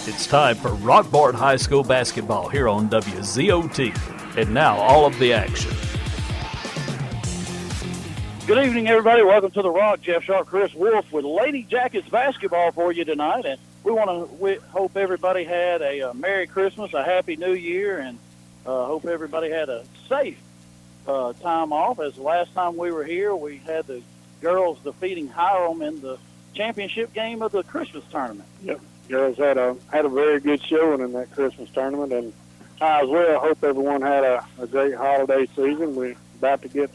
It's time for Rockmart High School basketball here on WZOT. And now, all of the action. Good evening, everybody. Welcome to The Rock. Jeff Sharp, Chris Wolf with Lady Jackets basketball for you tonight. And we hope everybody had a Merry Christmas, a Happy New Year, and hope everybody had a safe time off. As the last time we were here, we had the girls defeating Hiram in the championship game of the Christmas tournament. Yep. Girls had a very good showing in that Christmas tournament, and I as well hope everyone had a great holiday season. We're about to get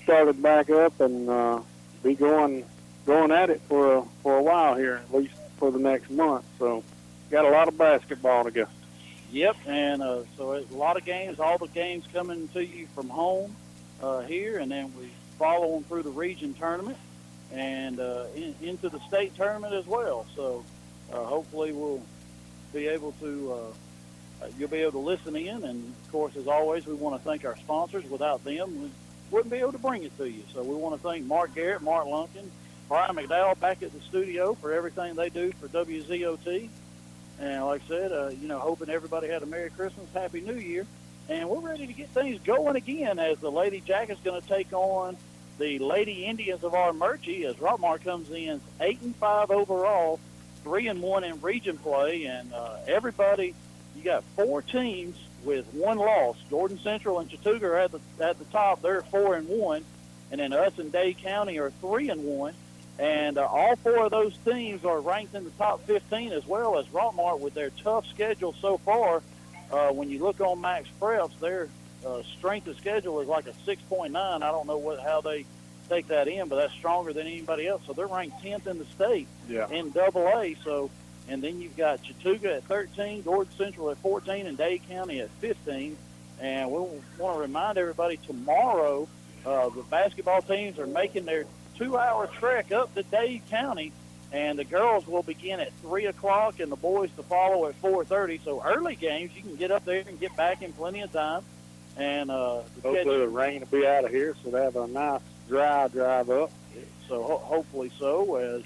started back up and be going at it for a while here, at least for the next month. So got a lot of basketball to go. Yep, and so a lot of games, all the games coming to you from home here, and then we follow them through the region tournament and into the state tournament as well. So hopefully we'll be able to, you'll be able to listen in. And, of course, as always, we want to thank our sponsors. Without them, we wouldn't be able to bring it to you. So we want to thank Mark Garrett, Mark Lunkin, Brian McDowell back at the studio for everything they do for WZOT. And like I said, hoping everybody had a Merry Christmas, Happy New Year. And we're ready to get things going again as the Lady Jackets going to take on the Lady Indians of Armuchee as Rockmart comes in 8-5 overall, 3-1 in region play. And everybody, you got four teams with one loss. Jordan Central and Chattooga are at the top. They're 4-1. And then us and Dade County are 3-1. And all four of those teams are ranked in the top 15, as well as Rockmart with their tough schedule so far. When you look on Max Preps, their strength of schedule is like a 6.9. I don't know how they take that in, but that's stronger than anybody else. So they're ranked 10th in the state in AA. So, and then you've got Chattooga at 13, Gordon Central at 14, and Dade County at 15. And we want to remind everybody tomorrow the basketball teams are making their 2-hour trek up to Dade County, and the girls will begin at 3 o'clock and the boys to follow at 4:30. So early games, you can get up there and get back in plenty of time. And hopefully the rain will be out of here, so they have a nice dry drive up. So hopefully so, as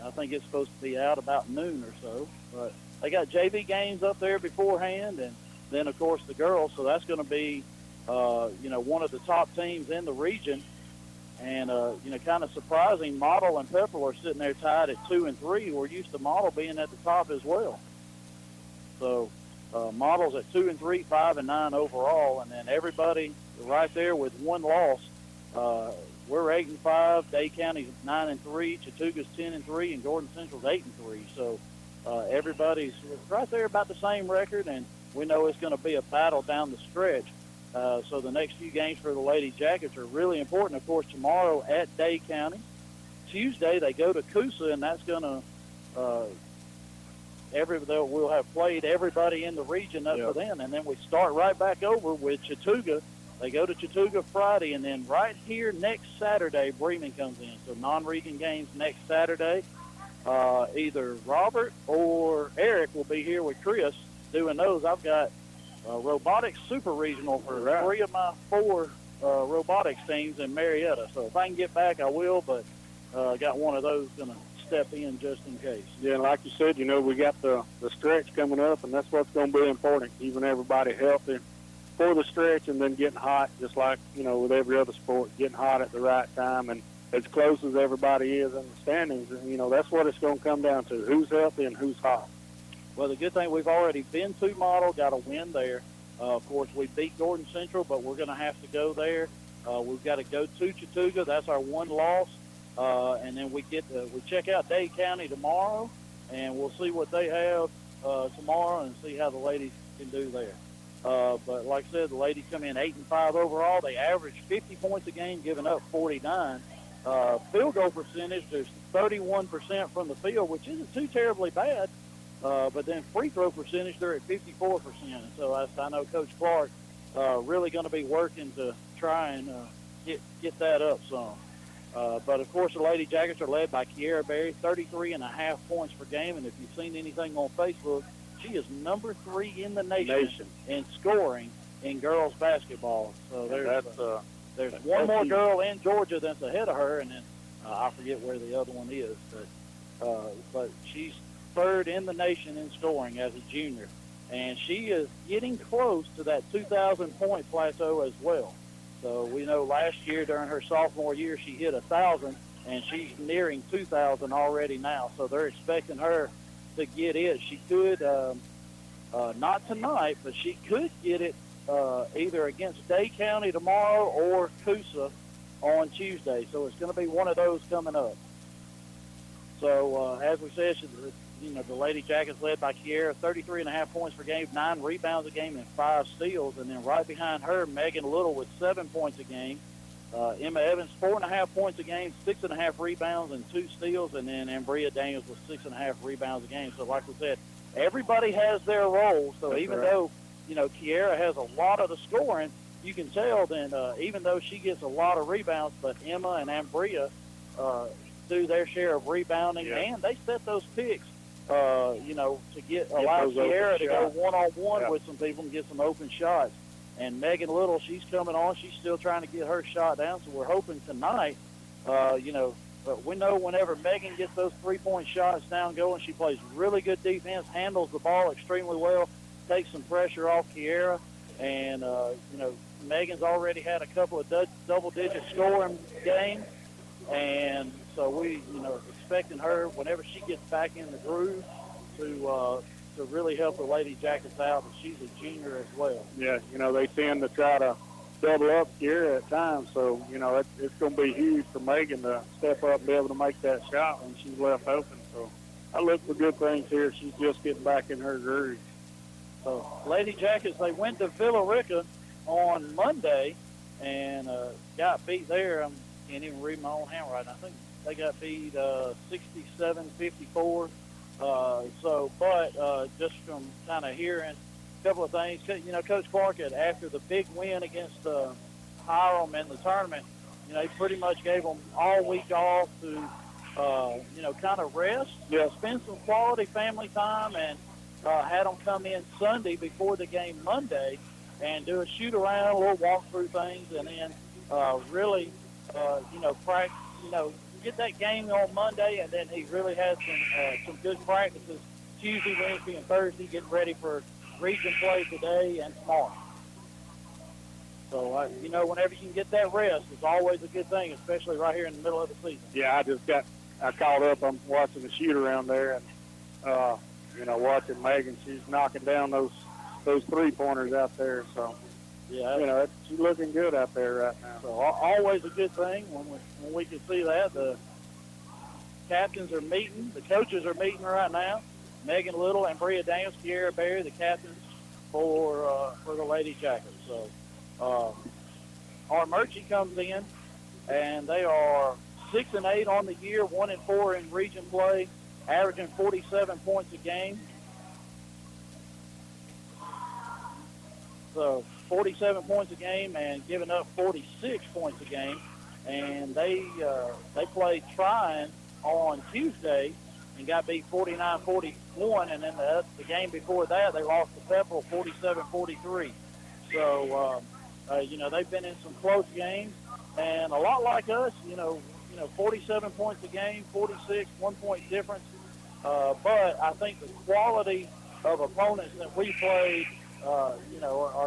I think it's supposed to be out about noon or so. But they got JV games up there beforehand, and then, of course, the girls. So that's going to be, one of the top teams in the region. And, kind of surprising, Model and Pepperell are sitting there tied at 2 and 3. We're used to Model being at the top as well. So Model's at 2 and 3, 5 and 9 overall. And then everybody right there with one loss. We're 8-5. Dade County's 9 and 3. Chattooga's 10 and 3, and Gordon Central's 8 and 3. So everybody's right there about the same record, and we know it's going to be a battle down the stretch. So the next few games for the Lady Jackets are really important. Of course, tomorrow at Dade County. Tuesday they go to Coosa, and that's going to we'll have played everybody in the region up for them, and then we start right back over with Chattooga. They go to Chattooga Friday, and then right here next Saturday, Bremen comes in. So non-region games next Saturday. Either Robert or Eric will be here with Chris doing those. I've got robotics super regional for 3 of my 4 robotics teams in Marietta. So if I can get back, I will, but I got one of those going to step in just in case. Yeah, and like you said, we got the stretch coming up, and that's what's going to be important, keeping everybody healthy for the stretch and then getting hot, just like, with every other sport, getting hot at the right time and as close as everybody is in the standings. That's what it's going to come down to, who's healthy and who's hot. Well, the good thing, we've already been to Model, got a win there. Of course, we beat Gordon Central, but we're going to have to go there. We've got to go to Chattooga. That's our one loss. And then we check out Dade County tomorrow, and we'll see what they have tomorrow and see how the ladies can do there. But like I said, the ladies come in 8-5 overall. They average 50 points a game, giving up 49. Field goal percentage, there's 31% from the field, which isn't too terribly bad. But then free throw percentage, they're at 54%. And so I know Coach Clark really going to be working to try and get that up some. But, of course, the Lady Jackets are led by Kiera Berry, 33.5 points per game. And if you've seen anything on Facebook, she is number 3 in the nation in scoring in girls basketball. So there's one more girl in Georgia that's ahead of her, and then I forget where the other one is. But she's third in the nation in scoring as a junior. And she is getting close to that 2,000-point plateau as well. So we know last year during her sophomore year she hit 1,000, and she's nearing 2,000 already now. So they're expecting her to get it. She could, not tonight, but she could get it either against Day County tomorrow or Coosa on Tuesday. So it's going to be one of those coming up. So as we said, the Lady Jackets led by Kiera, 33.5 points per game, 9 rebounds a game, and 5 steals. And then right behind her, Megan Little with 7 points a game. Emma Evans, 4.5 points a game, 6.5 rebounds, and 2 steals. And then Ambria Daniels with 6.5 rebounds a game. So like we said, everybody has their role. So That's even right. though, Kiera has a lot of the scoring, you can tell then even though she gets a lot of rebounds, but Emma and Ambria do their share of rebounding, Yeah. and they set those picks, to allow those open Kiera to go shots. one-on-one Yeah. with some people and get some open shots. And Megan Little, she's coming on. She's still trying to get her shot down, so we're hoping tonight, but we know whenever Megan gets those three-point shots down going, she plays really good defense, handles the ball extremely well, takes some pressure off Kiera, and, Megan's already had a couple of double-digit scoring games, and so we, expecting her whenever she gets back in the groove to really help the Lady Jackets out, and she's a junior as well. Yeah, they tend to try to double up here at times, so, it's going to be huge for Megan to step up and be able to make that shot when she's left open. So I look for good things here. She's just getting back in her groove. So Lady Jackets, they went to Villa Rica on Monday and got beat there. I can't even read my own handwriting. I think they got beat 67-54. But just from kind of hearing a couple of things, Coach Clark had, after the big win against Hiram in the tournament, he pretty much gave them all week off to, kind of rest, spend some quality family time, and had them come in Sunday before the game Monday and do a shoot around, a little walk through things, and then really, practice, get that game on Monday, and then he really had some good practices Tuesday, Wednesday, and Thursday, getting ready for region play today and tomorrow. So, whenever you can get that rest, it's always a good thing, especially right here in the middle of the season. Yeah, I caught up. I'm watching the shoot around there, and, watching Megan. She's knocking down those three-pointers out there. So, Yeah, she's looking good out there right now. so always a good thing when we can see that. The captains are meeting. The coaches are meeting right now. Megan Little and Bria Daniels, Kiera Berry, the captains for the Lady Jackets. So Armuchee comes in, and they are 6-8 on the year, 1-4 in region play, averaging 47 points a game. So 47 points a game and giving up 46 points a game. And they played Tryon on Tuesday and got beat 49-41. And then the game before that, they lost to Pepperell 47-43. So, they've been in some close games. And a lot like us, 47 points a game, 46, 1 point difference. But I think the quality of opponents that we played, are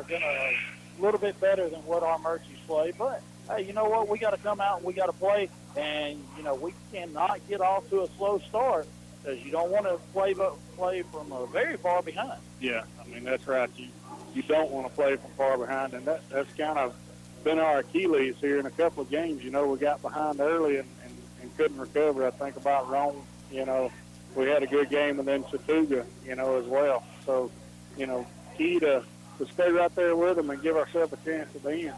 going to a little bit better than what Armuchee's played. But, hey, you know what? We got to come out and we got to play. And, we cannot get off to a slow start because you don't want to play from very far behind. Yeah, that's right. You don't want to play from far behind, and that's kind of been our Achilles here in a couple of games. We got behind early and couldn't recover. I think about Rome, we had a good game, and then Chattooga, as well. So, key to stay right there with them and give ourselves a chance at the end.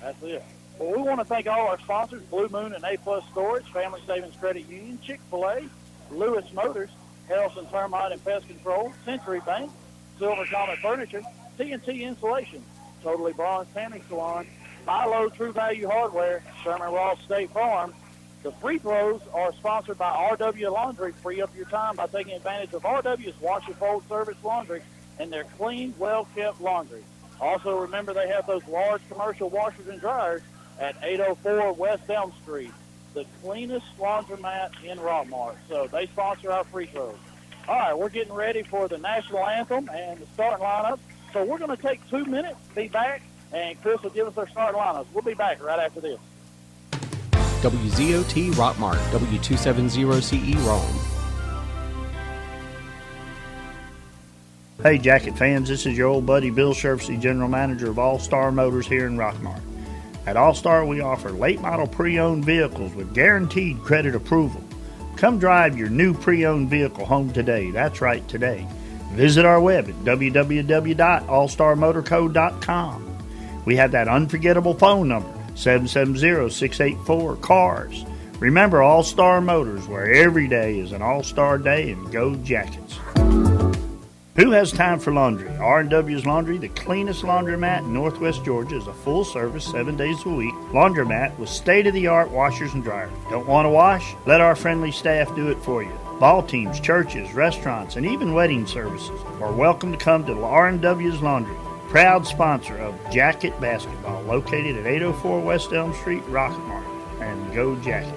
That's it. Well, we want to thank all our sponsors, Blue Moon and A-Plus Storage, Family Savings Credit Union, Chick-fil-A, Lewis Motors, Harrelson Termite and Pest Control, Century Bank, Silver Comet Furniture, TNT Insulation, Totally Bronze Tanning Salon, Milo True Value Hardware, Sherman Ross State Farm. The free throws are sponsored by RW Laundry. Free up your time by taking advantage of RW's Wash and Fold Service Laundry and their clean, well-kept laundry. Also, remember they have those large commercial washers and dryers at 804 West Elm Street, the cleanest laundromat in Rockmart. So they sponsor our free throws. All right, we're getting ready for the national anthem and the starting lineup. So we're going to take 2 minutes, be back, and Chris will give us our starting lineups. We'll be back right after this. WZOT Rockmart, W270CE Rome. Hey Jacket fans, this is your old buddy Bill Sherfsey, General Manager of All Star Motors here in Rockmart. At All Star, we offer late model pre-owned vehicles with guaranteed credit approval. Come drive your new pre-owned vehicle home today. That's right, today. Visit our web at www.allstarmotorco.com. We have that unforgettable phone number, 770-684-CARS. Remember All Star Motors, where every day is an All-Star Day, and go Jackets. Who has time for laundry? R&W's Laundry, the cleanest laundromat in Northwest Georgia, is a full-service, 7 days a week laundromat with state-of-the-art washers and dryers. Don't want to wash? Let our friendly staff do it for you. Ball teams, churches, restaurants, and even wedding services are welcome to come to R&W's Laundry, proud sponsor of Jacket Basketball, located at 804 West Elm Street, Rockmart. And go Jackets.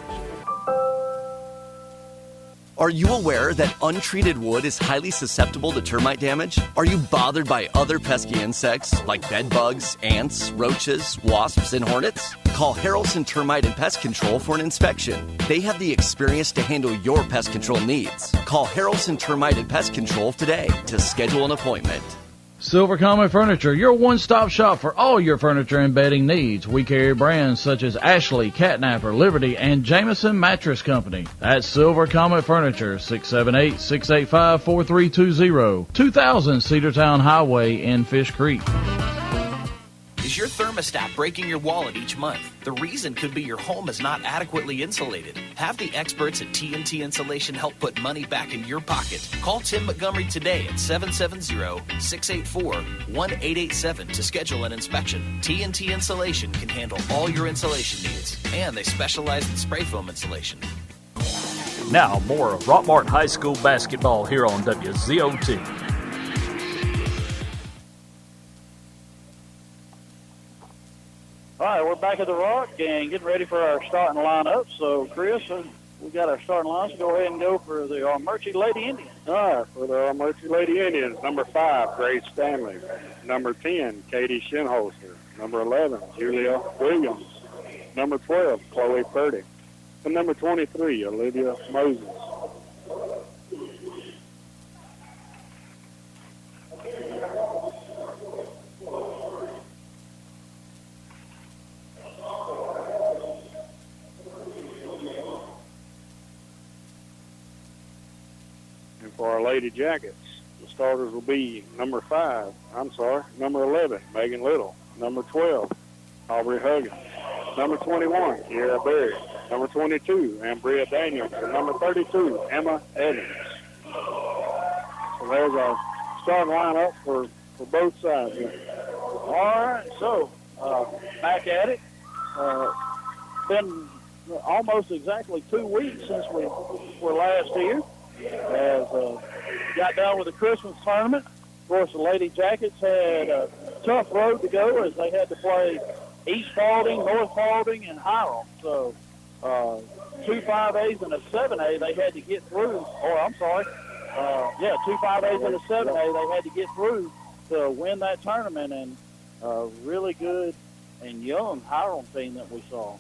Are you aware that untreated wood is highly susceptible to termite damage? Are you bothered by other pesky insects like bed bugs, ants, roaches, wasps, and hornets? Call Harrelson Termite and Pest Control for an inspection. They have the experience to handle your pest control needs. Call Harrelson Termite and Pest Control today to schedule an appointment. Silver Comet Furniture, your one-stop shop for all your furniture and bedding needs. We carry brands such as Ashley, Catnapper, Liberty, and Jameson Mattress Company. That's Silver Comet Furniture, 678-685-4320, 2000 Cedartown Highway in Fish Creek. Is your thermostat breaking your wallet each month? The reason could be your home is not adequately insulated. Have the experts at TNT Insulation help put money back in your pocket. Call Tim Montgomery today at 770-684-1887 to schedule an inspection. TNT Insulation can handle all your insulation needs, and they specialize in spray foam insulation. Now, more of Rockmart High School basketball here on WZOT. All right, we're back at the Rock and getting ready for our starting lineup. So, Chris, we got our starting lineup. So go ahead and go for the Armuchee Lady Indians. All right, for the Armuchee Lady Indians, number 5, Grace Stanley. Number 10, Katie Shinholster. Number 11, Julia Williams. Number 12, Chloe Purdy. And number 23, Olivia Moses. For our Lady Jackets, the starters will be number 11, Megan Little. Number 12, Aubrey Huggins. Number 21, Kiera Berry. Number 22, Ambria Daniels. And number 32, Emma Evans. So there's our starting lineup for both sides. All right, so back at it. Been almost exactly 2 weeks since we were last here. As got done with the Christmas tournament. Of course, the Lady Jackets had a tough road to go as they had to play East Paulding, North Paulding, and Hiram. So 2 5As and a 7A they had to get through. Or I'm sorry, 2 5As and a 7A they had to get through to win that tournament. And really good and young Hiram team that we saw.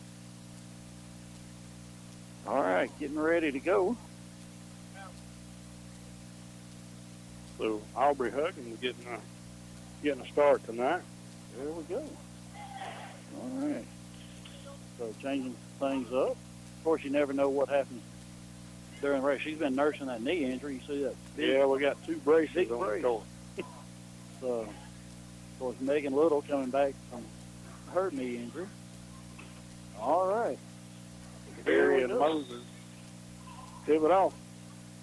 All right, getting ready to go. So Aubrey Huggins getting a start tonight. There we go. All right. So changing things up. Of course, you never know what happens during the race. She's been nursing that knee injury. You see that? Yeah, we got 2 braces on the court. So, of course, Megan Little coming back from her knee injury. All right. Barry and Moses tip it off.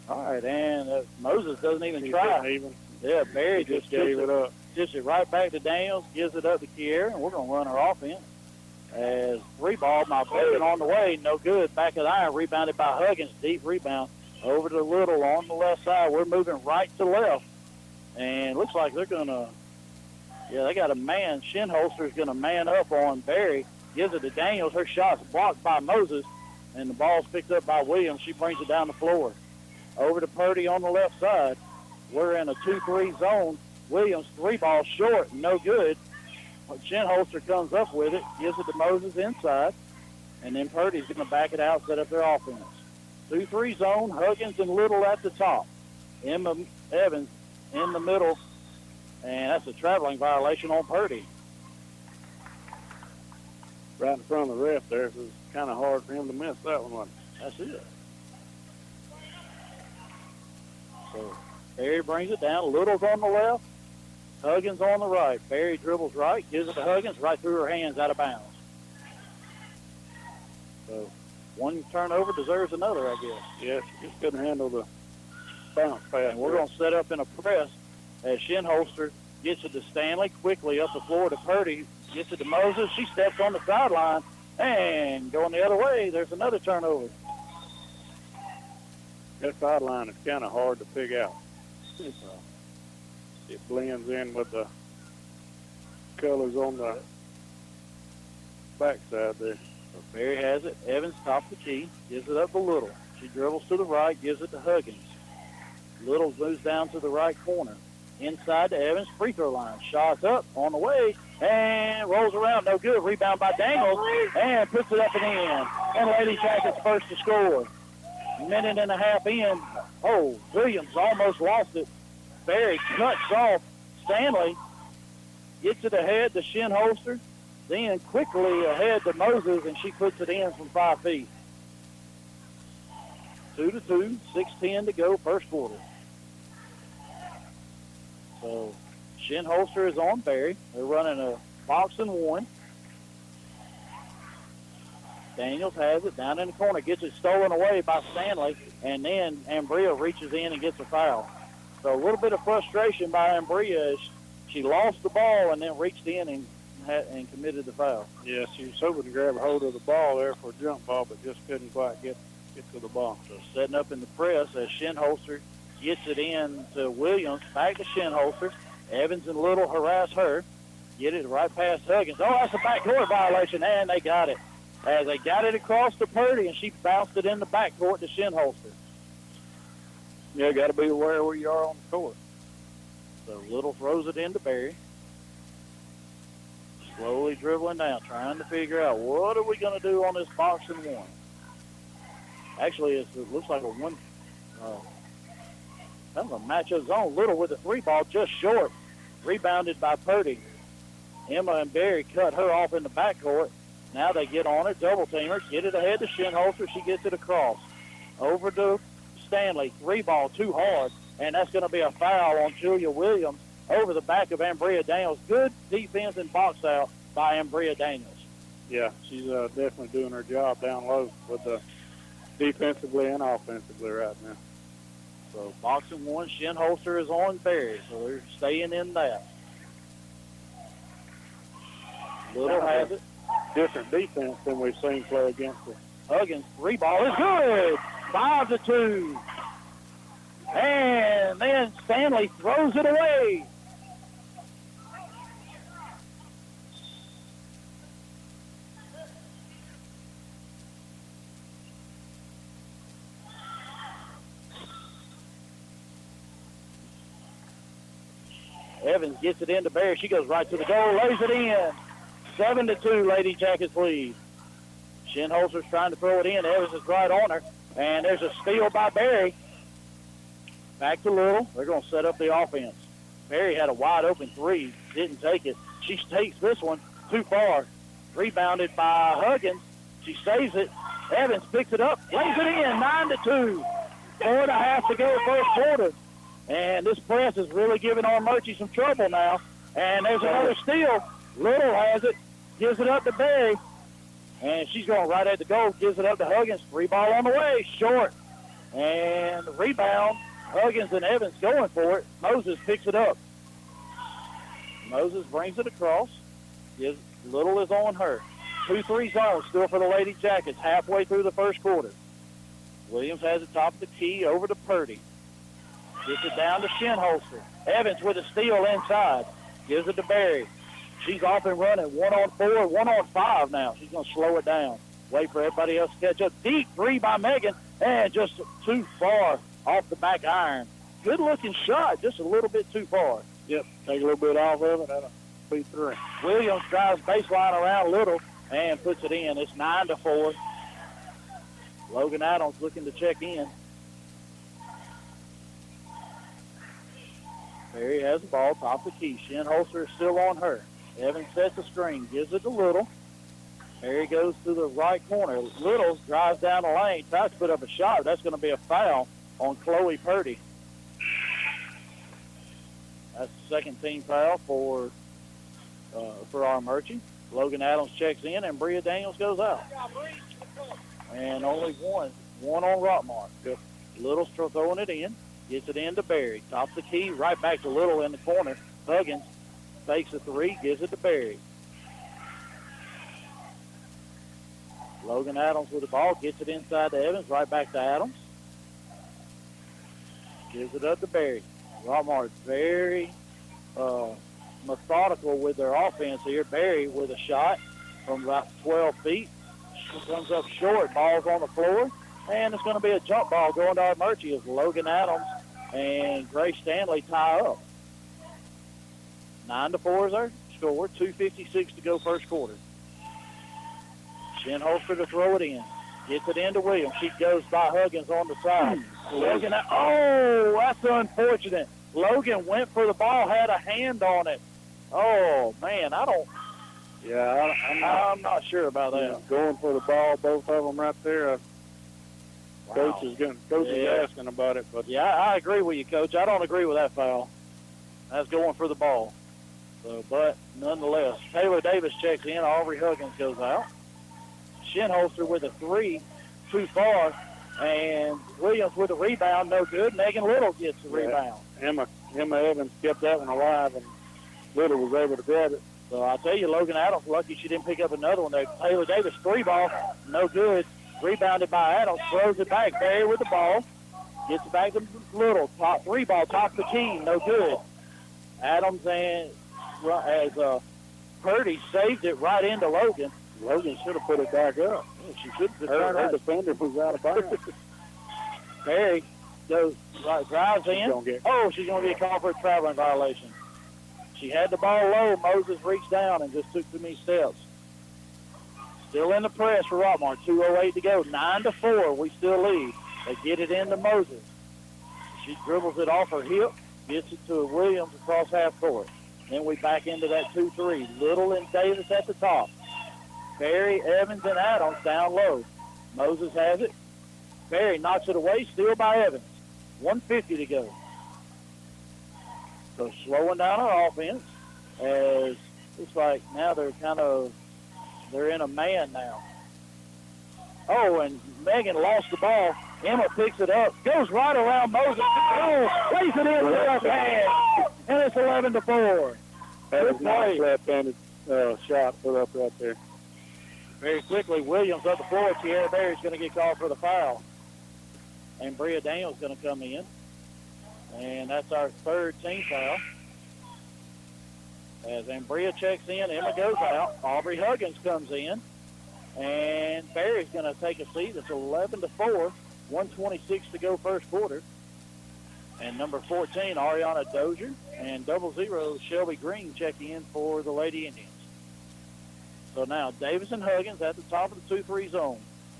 All right, and Moses doesn't even try. Yeah, Barry just gave it up. Just it right back to Daniels, gives it up to Kiera, and we're going to run our offense. As 3 ball, my bacon on the way, no good. Back of the iron, rebounded by Huggins, deep rebound. Over to Little on the left side. We're moving right to left. And looks like they're going to, they got a man. Shinholster's going to man up on Barry. Gives it to Daniels. Her shot's blocked by Moses, and the ball's picked up by Williams. She brings it down the floor. over to Purdy on the left side. We're in a 2-3 zone. Williams, 3-ball short, no good. Shinholster comes up with it, gives it to Moses inside, and then Purdy's going to back it out, set up their offense. 2-3 zone, Huggins and Little at the top. Emma Evans in the middle, and that's a traveling violation on Purdy. Right in front of the ref there, so it's kind of hard for him to miss that one, wasn't it? That's it. So Barry brings it down. Little's on the left, Huggins on the right. Barry dribbles right, gives it to Huggins, right through her hands, out of bounds. So one turnover deserves another, I guess. Yes, just couldn't handle the bounce pass. And we're going to set up in a press as Shinholster gets it to Stanley, quickly up the floor to Purdy, gets it to Moses. She steps on the sideline, and going the other way, there's another turnover. That sideline is kind of hard to pick out. It blends in with the colors on the backside there. So Barry has it. Evans top of the key, gives it up to Little. She dribbles to the right, gives it to Huggins. Little moves down to the right corner. Inside to Evans, free throw line. Shots up, on the way, and rolls around. No good. Rebound by Daniels, and puts it up and in. And Lady Jackets first to score. Minute and a half in. Oh, Williams almost lost it. Barry cuts off Stanley. Gets it ahead to Shinholster. Then quickly ahead to Moses, and she puts it in from 5 feet. 2-2, 6:10 to go, first quarter. So Shinholster is on Barry. They're running a box and one. Daniels has it down in the corner, gets it stolen away by Stanley, and then Ambria reaches in and gets a foul. So a little bit of frustration by Ambria as she lost the ball and then reached in and committed the foul. Yeah, she was hoping to grab a hold of the ball there for a jump ball, but just couldn't quite get to the ball. So setting up in the press as Shinholster gets it in to Williams, back to Shinholster. Evans and Little harass her. Get it right past Huggins. Oh, that's a backcourt violation, and they got it. As they got it across to Purdy, and she bounced it in the backcourt to Shinholster. Yeah, got to be aware where you are on the court. So Little throws it into Barry. Slowly dribbling down, trying to figure out what are we going to do on this box and one. Actually, it looks like a one. That was a matchup zone. Little with a 3-ball, just short. Rebounded by Purdy. Emma and Barry cut her off in the backcourt. Now they get on her, double team her, get it ahead to Shinholster. She gets it across. Over to Stanley, 3-ball, too hard, and that's going to be a foul on Julia Williams over the back of Ambria Daniels. Good defense and box out by Ambria Daniels. Yeah, she's definitely doing her job down low with the defensively and offensively right now. So boxing one, Shinholster is on Barry, so they're staying in that. Little has it. Different defense than we've seen play against her. Huggins, 3-ball is good. 5-2. And then Stanley throws it away. Evans gets it into Barry. She goes right to the goal, lays it in. 7-2, Lady Jackets lead. Shinholster's trying to throw it in. Evans is right on her. And there's a steal by Barry. Back to Little. They're going to set up the offense. Barry had a wide open 3. Didn't take it. She takes this one too far. Rebounded by Huggins. She saves it. Evans picks it up. Lays it in. 9-2. 4.5 to go first quarter. And this press is really giving Armuchee some trouble now. And there's another steal. Little has it. Gives it up to Barry. And she's going right at the goal. Gives it up to Huggins. 3-ball on the way. Short. And the rebound. Huggins and Evans going for it. Moses picks it up. Moses brings it across. Little is on her. 2-3 zone still for the Lady Jackets halfway through the first quarter. Williams has it top of the key over to Purdy. Gets it down to Shinholster. Evans with a steal inside. Gives it to Barry. She's off and running. 1-on-4, 1-on-5 now. She's going to slow it down. Wait for everybody else to catch up. Deep 3 by Megan. And just too far off the back iron. Good-looking shot, just a little bit too far. Yep, take a little bit off of it. That'll be 3. Williams drives baseline around Little and puts it in. It's 9-4. Logan Adams looking to check in. There he has the ball, top of the key. Shinholster is still on her. Evans sets the screen, gives it to Little. There he goes to the right corner. Little drives down the lane, tries to put up a shot. That's going to be a foul on Chloe Purdy. That's the second team foul for Armuchee. Logan Adams checks in, and Bria Daniels goes out. And only one on Rockmart. Little's throwing it in, gets it into Berry. Tops the key, right back to Little in the corner. Huggins fakes a 3, gives it to Berry. Logan Adams with the ball, gets it inside to Evans, right back to Adams. Gives it up to Berry. Rockmart very methodical with their offense here. Berry with a shot from about 12 feet. She comes up short, ball's on the floor, and it's going to be a jump ball going to Armuchee as Logan Adams and Grace Stanley tie up. 9-4 is our score, 2:56 to go first quarter. Shinholster to throw it in. Gets it into Williams. She goes by Huggins on the side. Logan, that's unfortunate. Logan went for the ball, had a hand on it. Oh, man, I'm not sure about that. Going for the ball, both of them right there. Wow. Coach is asking about it. But yeah, I agree with you, Coach. I don't agree with that foul. That's going for the ball. So, but nonetheless, Taylor Davis checks in. Aubrey Huggins goes out. Shinholster with a 3, too far. And Williams with a rebound, no good. Megan Little gets the rebound. Emma Evans kept that one alive, and Little was able to grab it. So I tell you, Logan Adams, lucky she didn't pick up another one there. Taylor Davis, 3 ball, no good. Rebounded by Adams, throws it back. Barry with the ball. Gets it back to Little. 3 ball, top of the key, no good. Adams and as Purdy saved it right into Logan. Logan should have put it back up. Yeah, she should have Her defender was out of bounds. Barry goes drives in. She's going to get called for a traveling violation. She had the ball low. Moses reached down and just took too many steps. Still in the press for Rockmart. 2:08 to go. 9-4. We still lead. They get it into Moses. She dribbles it off her hip, gets it to Williams across half court. Then we back into that 2-3. Little and Davis at the top. Barry, Evans, and Adams down low. Moses has it. Barry knocks it away, still by Evans. 1:50 to go. So slowing down our offense as it's like now they're in a man now. Oh, and Megan lost the ball. Emma picks it up, goes right around Moses. Plays it in with the left hand, and it's 11-4. That was nice left-handed shot put up right there. Very quickly, Williams up the floor. Tierra Berry's going to get called for the foul. And Bria Daniels going to come in. And that's our third team foul. As Bria checks in, Emma goes out. Aubrey Huggins comes in. And Berry's going to take a seat. It's 11-4. 1:26 to go first quarter. And number 14, Ariana Dozier. And 00, Shelby Green checking in for the Lady Indians. So now Davis and Huggins at the top of the 2-3 zone.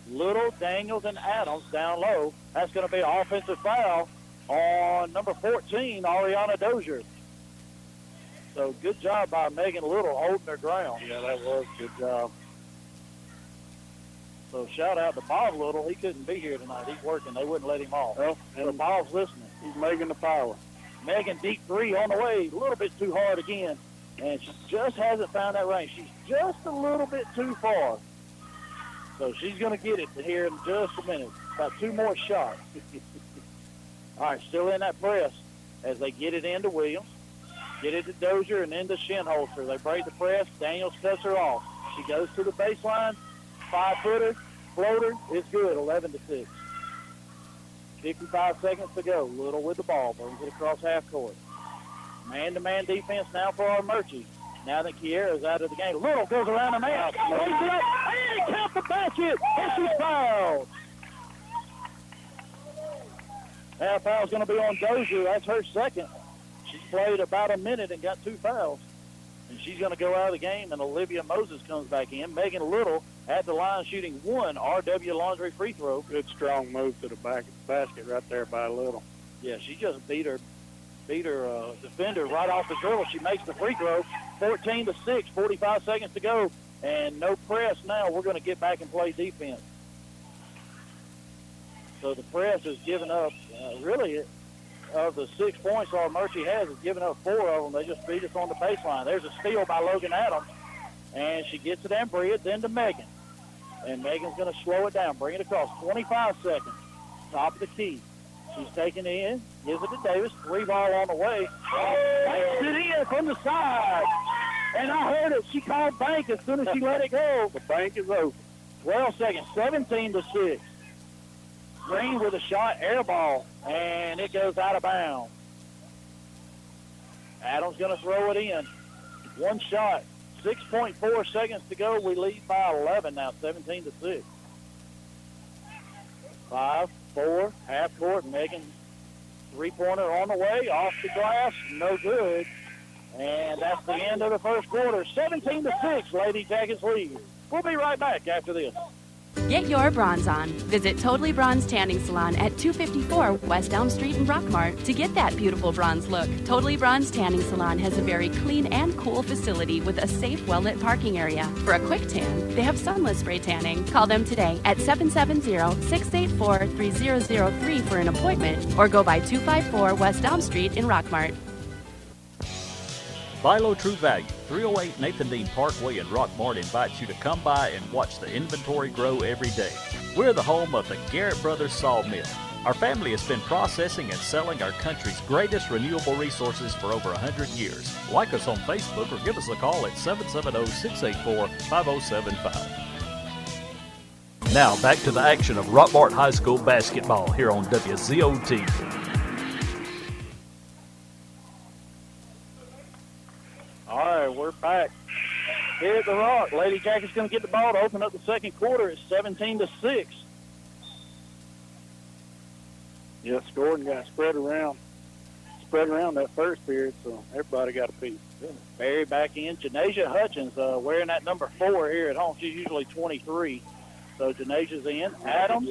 Little, Daniels, and Adams down low. That's going to be an offensive foul on number 14, Ariana Dozier. So good job by Megan Little holding their ground. Yeah, that was a good job. So shout out to Bob Little. He couldn't be here tonight. He's working. They wouldn't let him off. Well, so Bob's listening. He's making the power. Megan, deep 3 on the way. A little bit too hard again. And she just hasn't found that range. She's just a little bit too far. So she's going to get it here in just a minute. About 2 more shots. All right, still in that press as they get it into Williams. Get it to Dozier and into Shinholster. They break the press. Daniels cuts her off. She goes to the baseline. 5-footer, floater. It's good, 11-6. 55 seconds to go. Little with the ball. Brings it across half court. Man-to-man defense now for Armuchee. Now that Kiera's out of the game. Little goes around the man. Brings it up. And count the basket. And she's fouled. Now foul's going to be on Dozier. That's her second. She played about a minute and got 2 fouls. And she's going to go out of the game, and Olivia Moses comes back in. Megan Little at the line shooting 1 RW Laundry free throw. Good strong move to the basket right there by Little. Yeah, she just beat her defender right off the dribble. She makes the free throw. 14-6, 45 seconds to go, and no press now. We're going to get back and play defense. So the press is giving up, really, of the 6 points Armuchee has, is giving up 4 of them. They just beat us on the baseline. There's a steal by Logan Adams, and she gets it to Bria, then to Megan. And Megan's going to slow it down, bring it across. 25 seconds, top of the key. She's taking it in, gives it to Davis. 3 ball on the way. Banks it in from the side. And I heard it. She called bank as soon as she let it go. The bank is open. 12 seconds, 17-6. Green with a shot, air ball, and it goes out of bounds. Adams going to throw it in. 1 shot, 6.4 seconds to go. We lead by 11 now, 17-6. 5, 4, half court. Megan, 3-pointer on the way, off the glass, no good. And that's the end of the first quarter. 17-6, Lady Jackets lead. We'll be right back after this. Get your bronze on. Visit Totally Bronze Tanning Salon at 254 West Elm Street in Rockmart to get that beautiful bronze look. Totally Bronze Tanning Salon has a very clean and cool facility with a safe, well-lit parking area. For a quick tan, they have sunless spray tanning. Call them today at 770-684-3003 for an appointment or go by 254 West Elm Street in Rockmart. Philo True Value, 308 Nathan Dean Parkway in Rockmart invites you to come by and watch the inventory grow every day. We're the home of the Garrett Brothers Sawmill. Our family has been processing and selling our country's greatest renewable resources for over 100 years. Like us on Facebook or give us a call at 770-684-5075. Now back to the action of Rockmart High School basketball here on WZOT. All right, we're back here at the Rock. Lady Jackets going to get the ball to open up the second quarter. It's 17-6. Yeah, scored and got spread around that first period, so everybody got a piece. Barry back in. Janasia Hutchins wearing that number 4 here at home. She's usually 23. So Janasia's in. Adams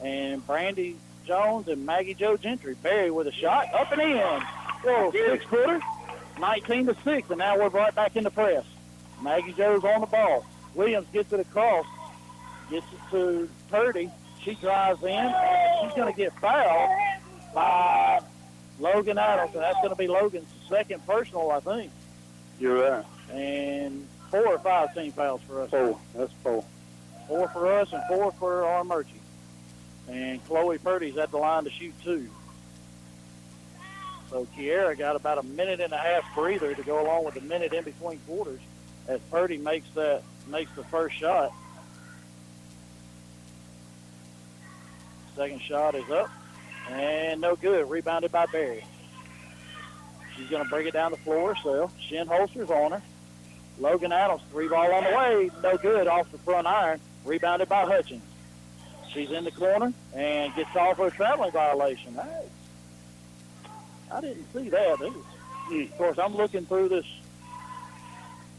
and Brandy Jones and Maggie Jo Gentry. Barry with a shot. Up and in. Whoa, 6-footer. 19-6, and now we're right back in the press. Maggie Jo's on the ball. Williams gets it across, gets it to Purdy. She drives in, and she's going to get fouled by Logan Adams, and that's going to be Logan's second personal, I think. You're right. And 4 or 5 team fouls for us. 4. That's 4. 4 for us and 4 for Armuchee. And Chloe Purdy's at the line to shoot 2. So Kiera got about a minute and a half breather to go along with the minute in between quarters as Purdy makes the first shot. Second shot is up and no good. Rebounded by Barry. She's going to bring it down the floor herself. Shin holsters on her. Logan Adams, 3 ball on the way. No good off the front iron. Rebounded by Hutchins. She's in the corner and gets off her traveling violation. I didn't see that. Of course, I'm looking through this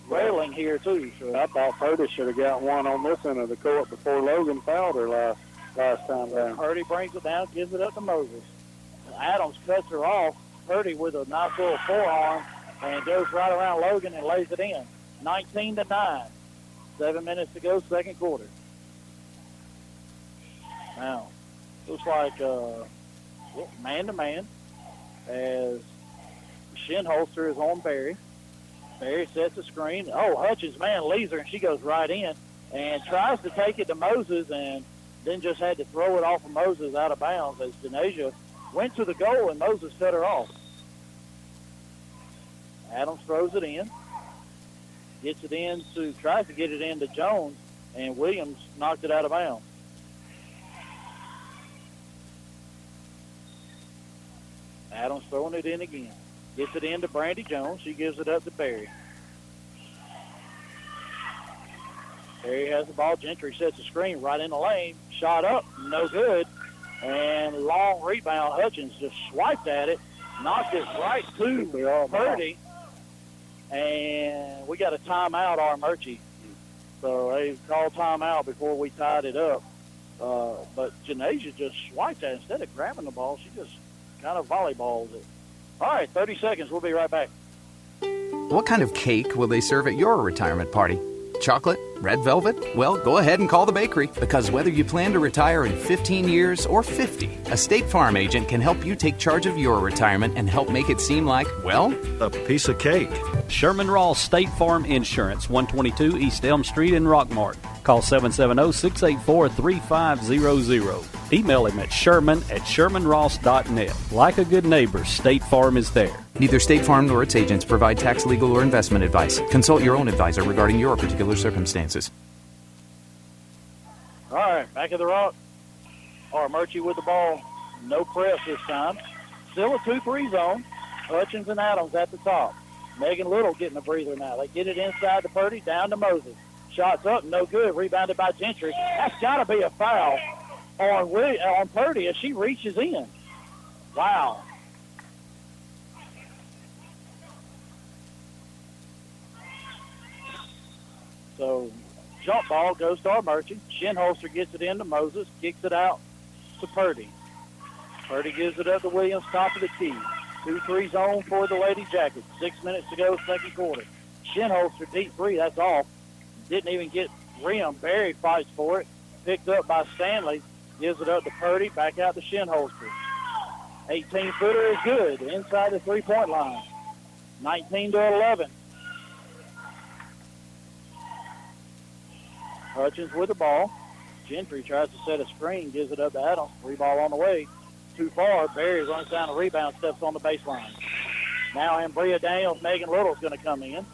railing here, too. So I thought Purdy should have got one on this end of the court before Logan fouled her last time down. Purdy brings it down, gives it up to Moses. Adams cuts her off. Purdy with a nice little forearm and goes right around Logan and lays it in. 19-9. 7 minutes to go, second quarter. Now, looks like man-to-man. As Shinholster is on Barry. Barry sets the screen. Oh, Hutchins, man, leaves her, and she goes right in and tries to take it to Moses and then just had to throw it off of Moses out of bounds as Janasia went to the goal and Moses cut her off. Adams throws it in. Gets it in tries to get it into Jones, and Williams knocked it out of bounds. Adams throwing it in again. Gets it into Brandy Jones. She gives it up to Barry. Barry has the ball. Gentry sets the screen right in the lane. Shot up. No good. and long rebound. Hutchins just swiped at it, knocked it right to Purdy, and we got a timeout, Armuchee. So they called timeout before we tied it up. But Janasia just swiped at it. Instead of grabbing the ball, she just kind of volleyballed it. All right, 30 seconds. We'll be right back. What kind of cake will they serve at your retirement party? Chocolate? Red velvet? Well, go ahead and call the bakery, because whether you plan to retire in 15 years or 50, a State Farm agent can help you take charge of your retirement and help make it seem like, well, a piece of cake. Sherman Ross State Farm Insurance, 122 East Elm Street in Rockmart. Call 770-684-3500. Email him at sherman@shermanross.net. Like a good neighbor, State Farm is there. Neither State Farm nor its agents provide tax, legal, or investment advice. Consult your own advisor regarding your particular circumstances. All right, back of the rock. Armuchee with the ball. No press this time. Still a 2-3 zone. Hutchins and Adams at the top. Megan Little getting a breather now. They get it inside to Purdy, down to Moses. Shots up, no good. Rebounded by Gentry. That's got to be a foul on Purdy as she reaches in. Wow. So jump ball goes to Armuchee. Shinholster gets it into Moses, kicks it out to Purdy. Purdy gives it up to Williams, top of the key. 2-3 zone for the Lady Jackets. 6 minutes to go, second quarter. Shinholster, deep three, that's off. Didn't even get rim. Barry fights for it. Picked up by Stanley. Gives it up to Purdy. Back out to Shinholster. 18-footer is good. Inside the three-point line. 19-11. Hutchins with the ball. Gentry tries to set a screen. Gives it up to Adams. Free ball on the way. Too far. Barry runs down the rebound. Steps on the baseline. Now Ambria Daniels, Megan Little's going to come in.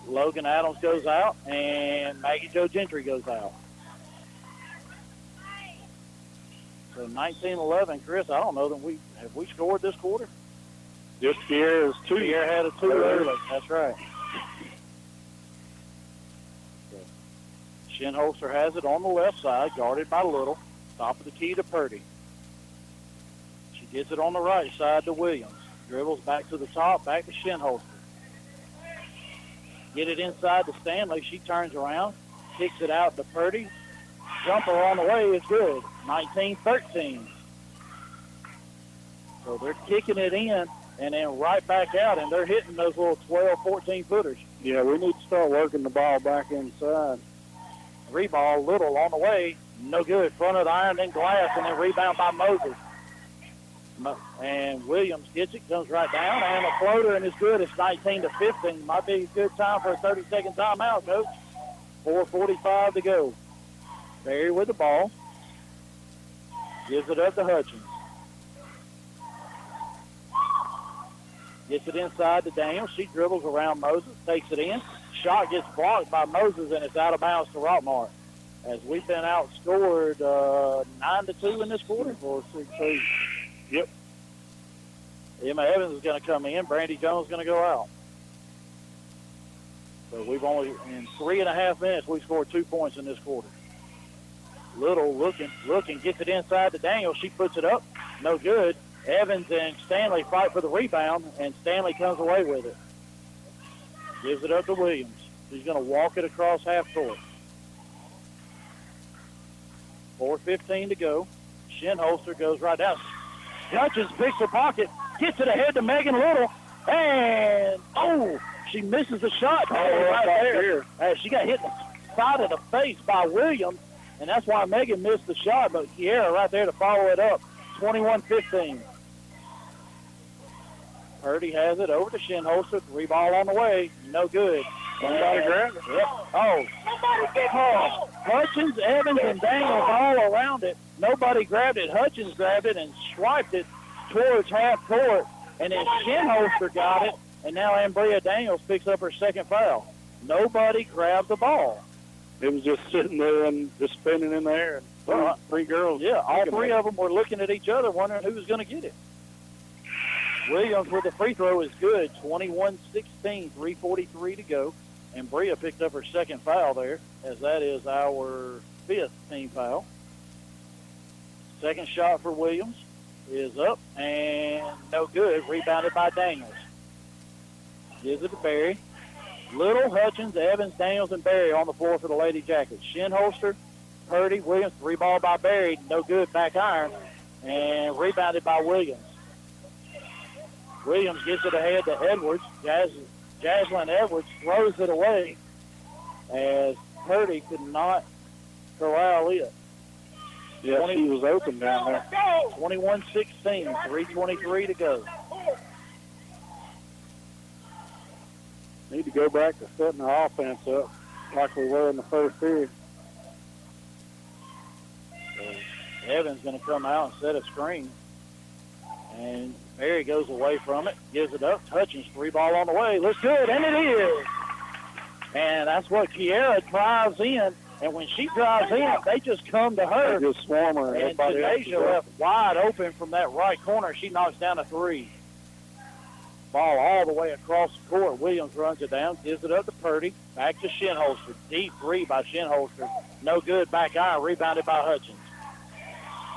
Logan Adams goes out, and Maggie Jo Gentry goes out. So 19-11, Chris, I don't know that have we scored this quarter? Just Pierre is 2. Pierre had a 2 early. That's right. So Shinholster has it on the left side, guarded by Little. Top of the key to Purdy. She gets it on the right side to Williams. Dribbles back to the top, back to Shinholster. Get it inside to Stanley. She turns around, kicks it out to Purdy. Jumper on the way is good. 19-13. So they're kicking it in and then right back out, and they're hitting those little 12, 14-footers. Yeah, we need to start working the ball back inside. Reball, Little on the way. No good. Front of the iron, then glass, and then rebound by Moses. And Williams gets it, comes right down, and a floater, and it's good. It's 19-15. Might be a good time for a 30-second timeout, Coach. 4:45 to go. Barry with the ball. Gives it up to Hutchins. Gets it inside to Daniels. She dribbles around Moses, takes it in. Shot gets blocked by Moses, and it's out of bounds to Rockmart. As we've been outscored 9-2 in this quarter. 4-6-2. Yep. Emma Evans is going to come in. Brandy Jones is going to go out. So we've only, in 3.5 minutes, we've scored 2 points in this quarter. Little looking, gets it inside to Daniel. She puts it up. No good. Evans and Stanley fight for the rebound, and Stanley comes away with it. Gives it up to Williams. He's going to walk it across half court. 4:15 to go. Shinholster goes right down. Hutchins picks the pocket, gets it ahead to Megan Little, and, she misses the shot. Right there. She got hit in the side of the face by Williams, and that's why Megan missed the shot, but Kiera right there to follow it up. 21-15. Purdy has it over to Shinholster. 3 ball on the way. No good. Somebody grabbed it. Yep. Somebody get ball. Hutchins, Evans, and Daniels all around it. Nobody grabbed it. Hutchins grabbed it and swiped it towards half court, and then Shinholster got it, and now Ambria Daniels picks up her second foul. Nobody grabbed the ball. It was just sitting there and just spinning in the air. Three girls. Yeah, all 3 of them were looking at each other, wondering who was going to get it. Williams with the free throw is good. 21-16, 3:43 to go. And Bria picked up her second foul there, as that is our 5th team foul. Second shot for Williams is up and no good. Rebounded by Daniels. Gives it to Berry. Little, Hutchins, Evans, Daniels, and Berry on the floor for the Lady Jackets. Shinholster, Purdy, Williams, 3-ball by Berry. No good, back iron. And rebounded by Williams. Williams gets it ahead to Edwards. Jaslyn Edwards throws it away as Purdy could not corral it. Yeah, she was open down there. 21-16, 3:23 to go. Need to go back to setting the offense up like we were in the first period. Evans going to come out and set a screen. And Berry goes away from it, gives it up. Hutchins, 3-ball on the way. Looks good, and it is. And that's what Kiera drives in. And when she drives in, they just come to her. They just swarm her. And Janasia left wide open from that right corner. She knocks down a 3. Ball all the way across the court. Williams runs it down, gives it up to Purdy. Back to Shinholster. Deep 3 by Shinholster. No good. Back iron. Rebounded by Hutchins.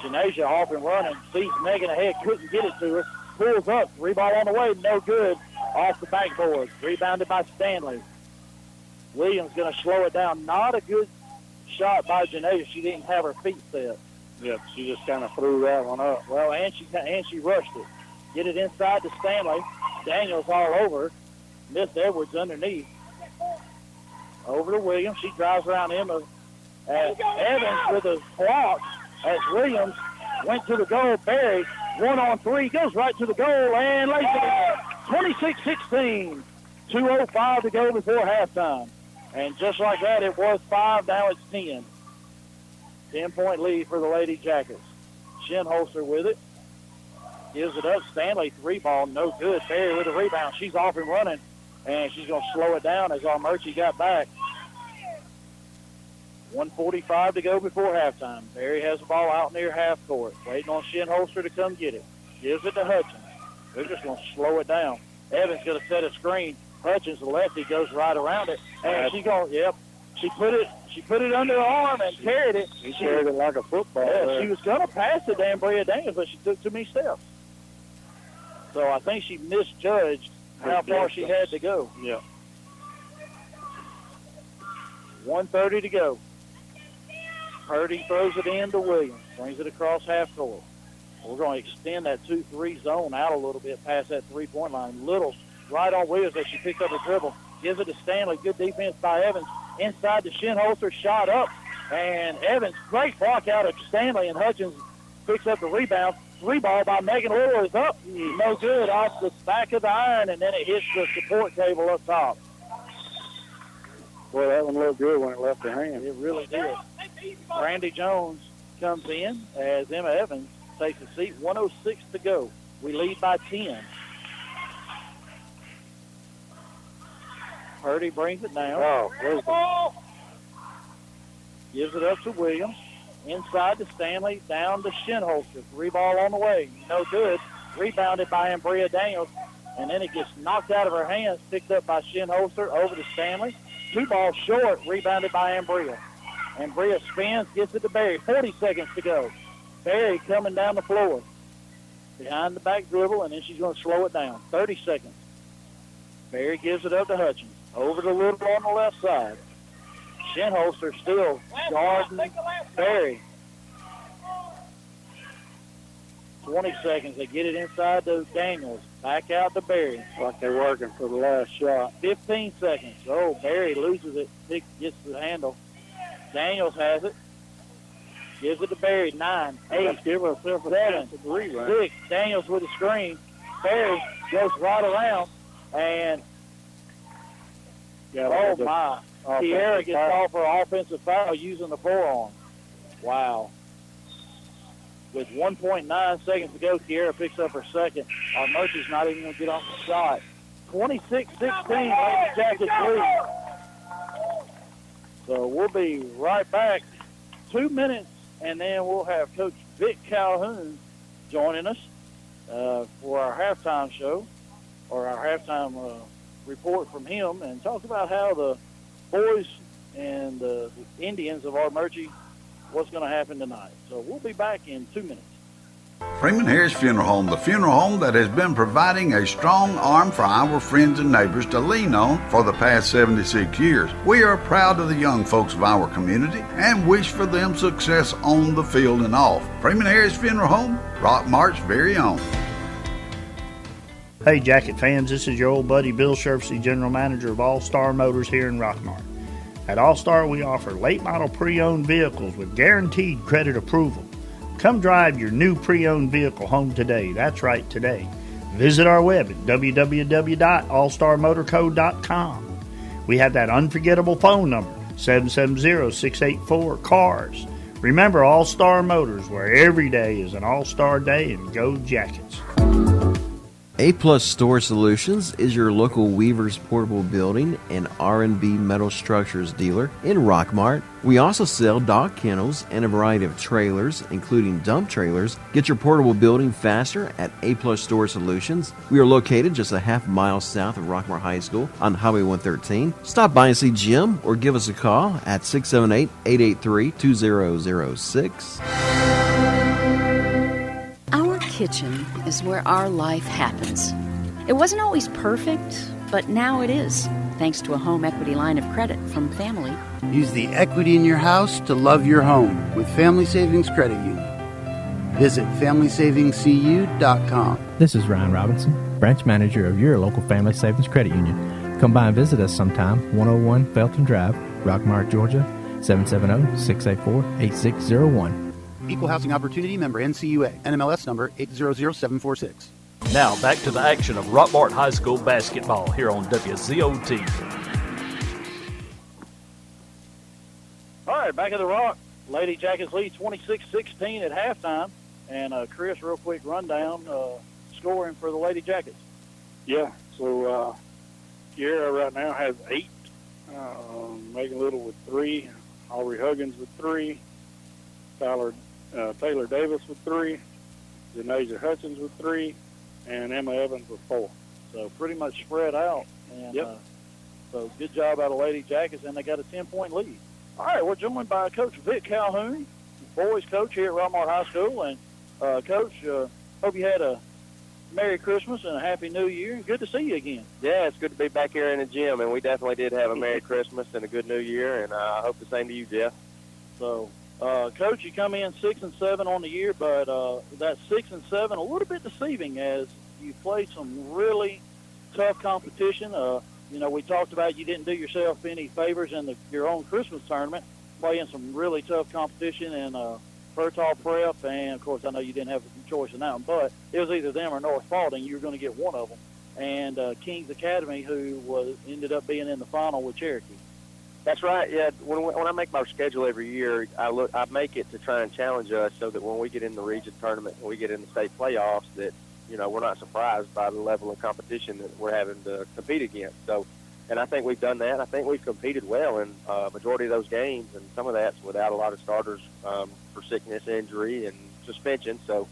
Janasia off and running. Sees Megan ahead. Couldn't get it to her. Pulls up. 3-ball on the way. No good. Off the backboard. Rebounded by Stanley. Williams going to slow it down. Not a good shot by Janasia. She didn't have her feet set. Yep, she just kind of threw that one up. Well, and she rushed it. Get it inside to Stanley. Daniels all over. Missed Edwards underneath. Over to Williams. She drives around him. Evans with a block as Williams went to the goal. Berry, 1-on-3, goes right to the goal and lays it in. 26-16. 2:05 to go before halftime. And just like that, it was 5, now it's 10. 10-point lead for the Lady Jackets. Shinholster with it. Gives it up. Stanley, 3-ball, no good. Berry with a rebound. She's off and running, and she's going to slow it down as Armuchee got back. 1:45 to go before halftime. Berry has the ball out near half court, waiting on Shinholster to come get it. Gives it to Hutchins. They're just going to slow it down. Evans going to set a screen. Hutchins, the lefty, goes right around it, and she put it under her arm and carried it. She carried it like a football. Yeah, she was going to pass it to Ambria Daniels, but she took too many steps. So I think she misjudged how far she had to go. Yeah. 1:30 to go. Purdy throws it in to Williams, brings it across half court. We're going to extend that 2-3 zone out a little bit past that 3-point line. Little right on Williams as she picks up her dribble. Gives it to Stanley. Good defense by Evans. Inside to Shinholster. Shot up. And Evans, great block out of Stanley. And Hutchins picks up the rebound. 3-ball by Megan Little is up. No good. Off the back of the iron. And then it hits the support cable up top. Well, that one looked good when it left her hand. It really did. Brandy Jones comes in as Emma Evans takes a seat. 1:06 to go. We lead by 10. Purdy brings it down. Gives it up to Williams. Inside to Stanley. Down to Shinholster. 3-ball on the way. No good. Rebounded by Ambria Daniels. And then it gets knocked out of her hands. Picked up by Shinholster. Over to Stanley. 2-ball short. Rebounded by Ambria. Ambria spins. Gets it to Berry. 40 seconds to go. Berry coming down the floor. Behind the back dribble. And then she's going to slow it down. 30 seconds. Berry gives it up to Hutchins. Over to Little on the left side. Shinholster still guarding Berry. 20 seconds. They get it inside to Daniels. Back out to Berry. Like they're working for the last shot. 15 seconds. Oh, Berry loses it. Gets the handle. Daniels has it. Gives it to Berry. 9, 8, give herself a 7, to 3, right? 6. Daniels with a screen. Berry goes right around. And, oh, my. Kiera gets called for an offensive foul using the forearm. Wow. With 1.9 seconds to go, Kiera picks up her second. Armuchee's not even going to get off the shot. 26-16, Lady Jackets lead. So we'll be right back. 2 minutes, and then we'll have Coach Vic Calhoun joining us for our halftime show, or our halftime report from him, and talk about how the boys and the Indians of Armuchee what's going to happen tonight. So we'll be back in 2 minutes. Freeman Harris Funeral Home, the funeral home that has been providing a strong arm for our friends and neighbors to lean on for the past 76 years. We are proud of the young folks of our community and wish for them success on the field and off. Freeman Harris Funeral Home, Rockmart's very own. Hey Jacket fans, this is your old buddy Bill Sherfsey, General Manager of All Star Motors here in Rockmart. At All Star, we offer late model pre-owned vehicles with guaranteed credit approval. Come drive your new pre-owned vehicle home today. That's right, today. Visit our web at www.allstarmotorco.com. We have that unforgettable phone number, 770-684-CARS. Remember All Star Motors, where every day is an all-star day, and go Jackets. A-Plus Store Solutions is your local Weaver's Portable Building and R&B Metal Structures dealer in Rockmart. We also sell dog kennels and a variety of trailers, including dump trailers. Get your portable building faster at A-Plus Store Solutions. We are located just a half mile south of Rockmart High School on Highway 113. Stop by and see Jim or give us a call at 678-883-2006. Our kitchen is where our life happens. It wasn't always perfect, but now it is, thanks to a home equity line of credit from Family. Use the equity in your house to love your home with Family Savings Credit Union. Visit FamilySavingsCU.com. This is Ryan Robinson, branch manager of your local Family Savings Credit Union. Come by and visit us sometime, 101 Felton Drive, Rockmart, Georgia, 770-684-8601. Equal Housing Opportunity member NCUA, NMLS number 800746. Now back to the action of Rockmart High School basketball here on WZOT. All right, back at the Rock. Lady Jackets lead 26-16 at halftime. And Chris, real quick rundown, scoring for the Lady Jackets. Yeah, so Kiera right now has 8. Megan Little with 3. Aubrey Huggins with 3. Taylor Davis with 3, Janasia Hutchins with 3, and Emma Evans with 4. So pretty much spread out. And yep. So good job out of Lady Jackets, and they got a 10-point lead. All right, we're joined by Coach Vic Calhoun, boys coach here at Rockmart High School. And, Coach, hope you had a Merry Christmas and a Happy New Year. Good to see you again. Yeah, it's good to be back here in the gym, and we definitely did have a Merry Christmas and a good New Year, and I hope the same to you, Jeff. So, Coach, you come in 6-7 on the year, but that 6-7 a little bit deceiving as you played some really tough competition. You know, we talked about you didn't do yourself any favors in your own Christmas tournament, playing some really tough competition in Bertall Prep, and of course I know you didn't have a choice in that one, but it was either them or North Spalding. You were going to get one of them, and Kings Academy, who ended up being in the final with Cherokee. That's right. Yeah, when I make my schedule every year, I make it to try and challenge us so that when we get in the region tournament and we get in the state playoffs, that we're not surprised by the level of competition that we're having to compete against. So, and I think we've done that. I think we've competed well in majority of those games, and some of that's without a lot of starters for sickness, injury, and suspension. So,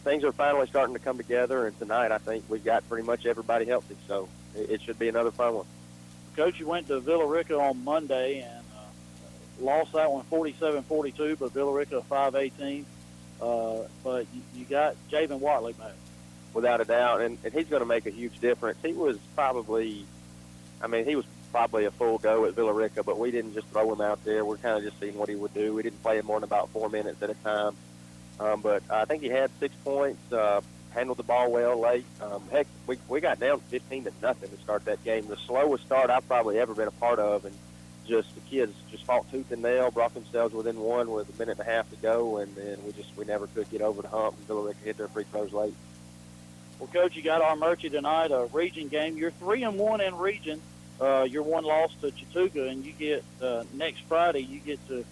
things are finally starting to come together, and tonight I think we've got pretty much everybody healthy. So, it should be another fun one. Coach, you went to Villa Rica on Monday and lost that one 47-42, but Villa Rica 5-18. But you got Javen Watley back. Without a doubt, and he's going to make a huge difference. He was probably a full go at Villa Rica, but we didn't just throw him out there. We're kind of just seeing what he would do. We didn't play him more than about 4 minutes at a time. But I think he had 6 points, handled the ball well late. Heck, we got down 15-0 to start that game. The slowest start I've probably ever been a part of, and just the kids just fought tooth and nail, brought themselves within one with a minute and a half to go, and then we never could get over the hump, and Villa Rica hit their free throws late. Well, Coach, you got Armuchee tonight, a region game. You're 3-1 in region. You're 1 loss to Chattooga, and you get next Friday. You get to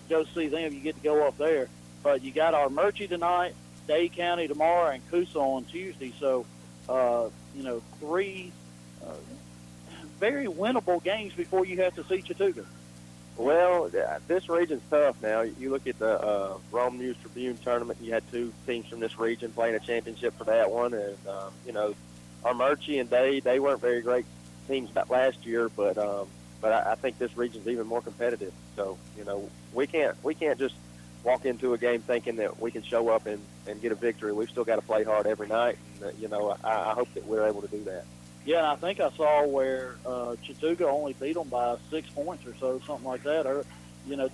go see them. You get to go up there. But you got Armuchee tonight, Dade County tomorrow, and Coosa on Tuesday. So, 3 very winnable games before you have to see Chattooga. Well, this region's tough now. You look at the Rome News Tribune tournament. You had 2 teams from this region playing a championship for that one. And, Armuchee and Dade, they weren't very great teams last year, but but I think this region's even more competitive. So, you know, we can't just walk into a game thinking that we can show up and get a victory. We've still got to play hard every night. And, you know, I hope that we're able to do that. Yeah, and I think I saw where Chattooga only beat them by 6 points or so, something like that, or, you know,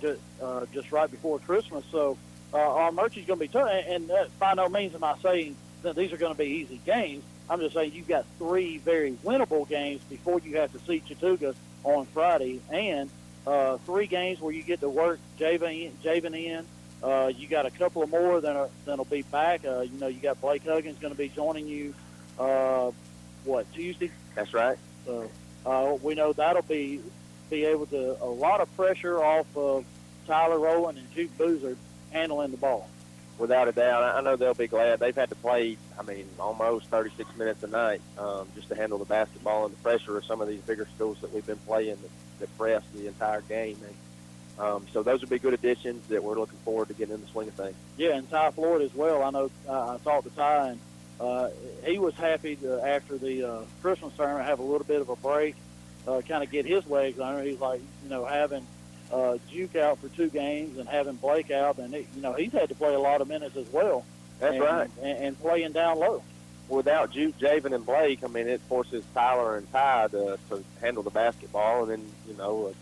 just right before Christmas. So Armuchee's going to be tough. And by no means am I saying that these are going to be easy games. I'm just saying you've got 3 very winnable games before you have to see Chattooga on Friday, and 3 games where you get to work Javen in. You got a couple of more that'll be back. You know, you got Blake Huggins going to be joining you, Tuesday? That's right. So we know that'll be able to, a lot of pressure off of Tyler Rowland and Juke Boozer handling the ball. Without a doubt. I know they'll be glad. They've had to play, almost 36 minutes a night just to handle the basketball and the pressure of some of these bigger schools that we've been playing that press the entire game. And so those would be good additions that we're looking forward to getting in the swing of things. Yeah, and Ty Floyd as well. I know I talked to Ty, and he was happy to, after the Christmas tournament, have a little bit of a break, kind of get his legs under. He's like, you know, having Juke out for 2 games and having Blake out, and he's had to play a lot of minutes as well. That's right. And playing down low. Without Juke, Javen, and Blake, it forces Tyler and Ty to handle the basketball, and then, you know,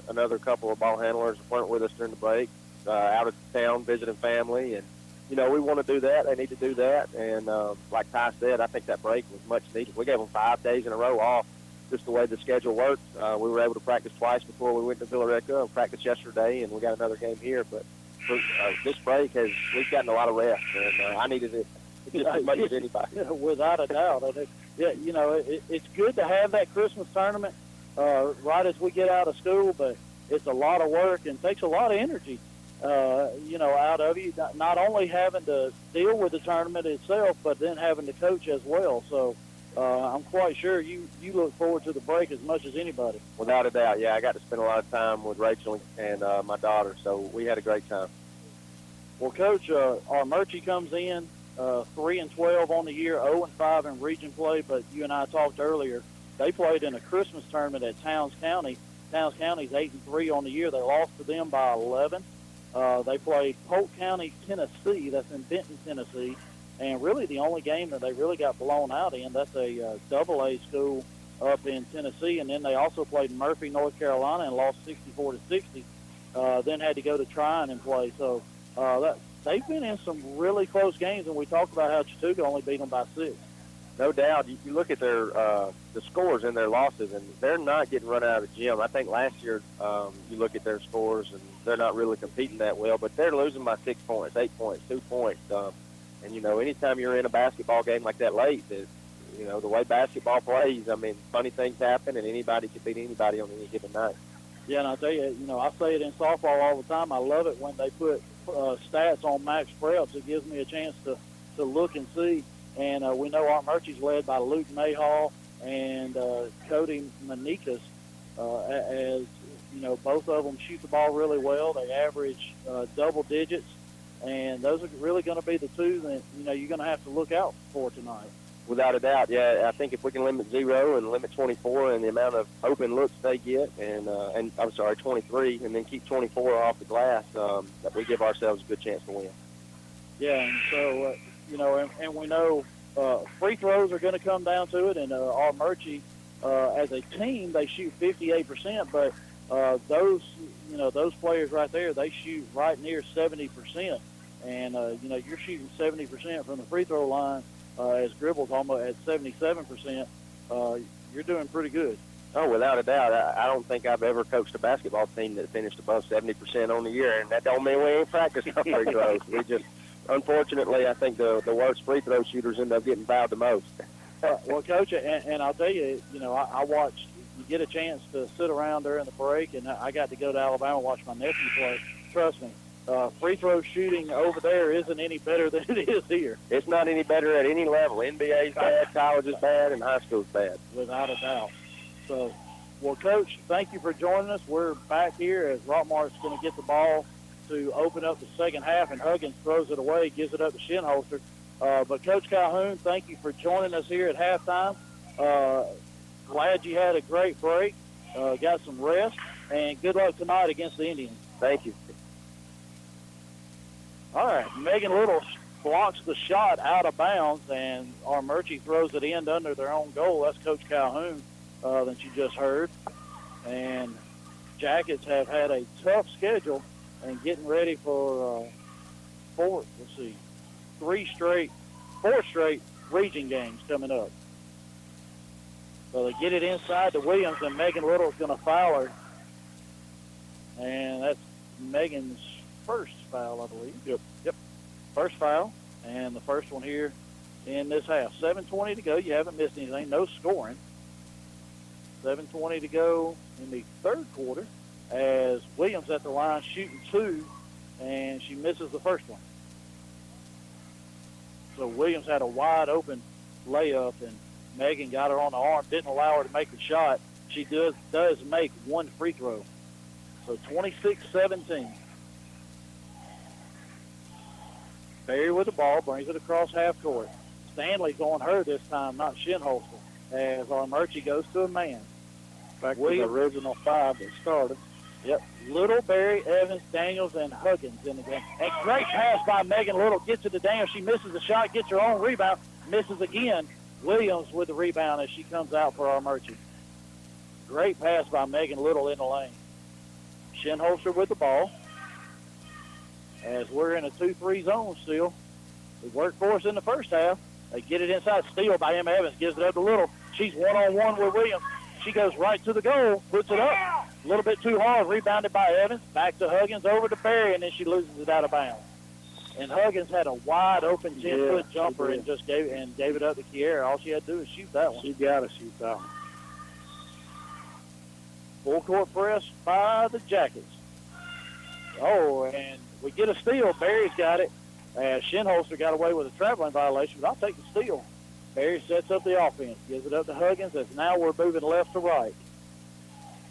another couple of ball handlers weren't with us during the break, out of town visiting family, and, you know, we want to do that. They need to do that, and like Ty said, I think that break was much needed. We gave them 5 days in a row off, just the way the schedule works. We were able to practice twice before we went to Villa Rica, practice yesterday, and we got another game here, but this break we've gotten a lot of rest, and I needed it. Just as much as anybody. Without a doubt. You know, it's good to have that Christmas tournament right as we get out of school, but it's a lot of work and takes a lot of energy, you know, out of you. Not only having to deal with the tournament itself, but then having to coach as well. So I'm quite sure you look forward to the break as much as anybody. Without a doubt, yeah. I got to spend a lot of time with Rachel and my daughter, so we had a great time. Well, Coach, Armuchee comes in 3-12 on the year, 0-5 in region play. But you and I talked earlier, they played in a Christmas tournament at Towns County. Towns County's 8-3 on the year. They lost to them by 11. They played Polk County, Tennessee. That's in Benton, Tennessee. And really the only game that they really got blown out in, that's a AA school up in Tennessee. And then they also played Murphy, North Carolina, and lost 64-60. Then had to go to Tryon and play. So they've been in some really close games, and we talked about how Chattooga only beat them by 6. No doubt. You look at their the scores in their losses, and they're not getting run out of the gym. I think last year you look at their scores, and they're not really competing that well, but they're losing by 6 points, 8 points, 2 points. And, you know, anytime you're in a basketball game like that late, you know, the way basketball plays, funny things happen, and anybody can beat anybody on any given night. Yeah, and I'll tell you, you know, I say it in softball all the time. I love it when they put stats on Max Preps. It gives me a chance to look and see. And we know Armuchee's led by Luke Mayhall and Cody Manikas. As you know, both of them shoot the ball really well. They average double digits, and those are really going to be the 2 that, you know, you're going to have to look out for tonight. Without a doubt, yeah. I think if we can limit 0 and limit 24 and the amount of open looks they get, and 23, and then keep 24 off the glass, that we give ourselves a good chance to win. Yeah, and so, you know, and we know free throws are going to come down to it, and Armuchee, as a team, they shoot 58%, but those players right there, they shoot right near 70%. And, you know, you're shooting 70% from the free throw line, as Gribble's almost at 77%, you're doing pretty good. Oh, without a doubt. I don't think I've ever coached a basketball team that finished above 70% on the year, and that don't mean we ain't practicing free throws. We just, unfortunately, I think the worst free throw shooters end up getting fouled the most. Well, Coach, and I'll tell you, you know, I watched, you get a chance to sit around during the break, and I got to go to Alabama and watch my nephew play. Trust me. Free throw shooting over there isn't any better than it is here. It's not any better at any level. NBA's bad, college is bad, and high school's bad. Without a doubt. So, well, Coach, thank you for joining us. We're back here as Rockmart's going to get the ball to open up the second half, and Huggins throws it away, gives it up to Shinholster. But, Coach Calhoun, thank you for joining us here at halftime. Glad you had a great break. got some rest, and good luck tonight against the Indians. Thank you. All right, Megan Little blocks the shot out of bounds, and Armuchee throws it in under their own goal. That's Coach Calhoun that you just heard. And Jackets have had a tough schedule and getting ready for four straight region games coming up. So they get it inside to Williams, and Megan Little's going to foul her. And that's Megan's first foul, I believe. Yep. First foul, and the first one here in this half. 7:20 to go. You haven't missed anything. No scoring. 7:20 to go in the third quarter as Williams at the line shooting 2, and she misses the first one. So Williams had a wide open layup, and Megan got her on the arm, didn't allow her to make the shot. She does make one free throw. So 26-17. Berry with the ball, brings it across half court. Stanley's on her this time, not Shinholster, as Armuchee goes to a man. Back to the original 5 that started. Yep. Little, Berry, Evans, Daniels, and Huggins in the game. And great pass by Megan Little. Gets it to Daniels. She misses the shot, gets her own rebound, misses again. Williams with the rebound as she comes out for Armuchee. Great pass by Megan Little in the lane. Shinholster with the ball. As we're in a 2-3 zone still. It worked for us in the first half. They get it inside. Steal by Emma Evans. Gives it up to Little. She's one-on-one with Williams. She goes right to the goal. Puts it up. A little bit too hard. Rebounded by Evans. Back to Huggins. Over to Berry. And then she loses it out of bounds. And Huggins had a wide open 10-foot jumper and just gave it up to Kiera. All she had to do is shoot that one. She got to shoot that one. Full court press by the Jackets. Oh, and we get a steal. Barry's got it. Shinholster got away with a traveling violation, but I'll take the steal. Barry sets up the offense, gives it up to Huggins, as now we're moving left to right.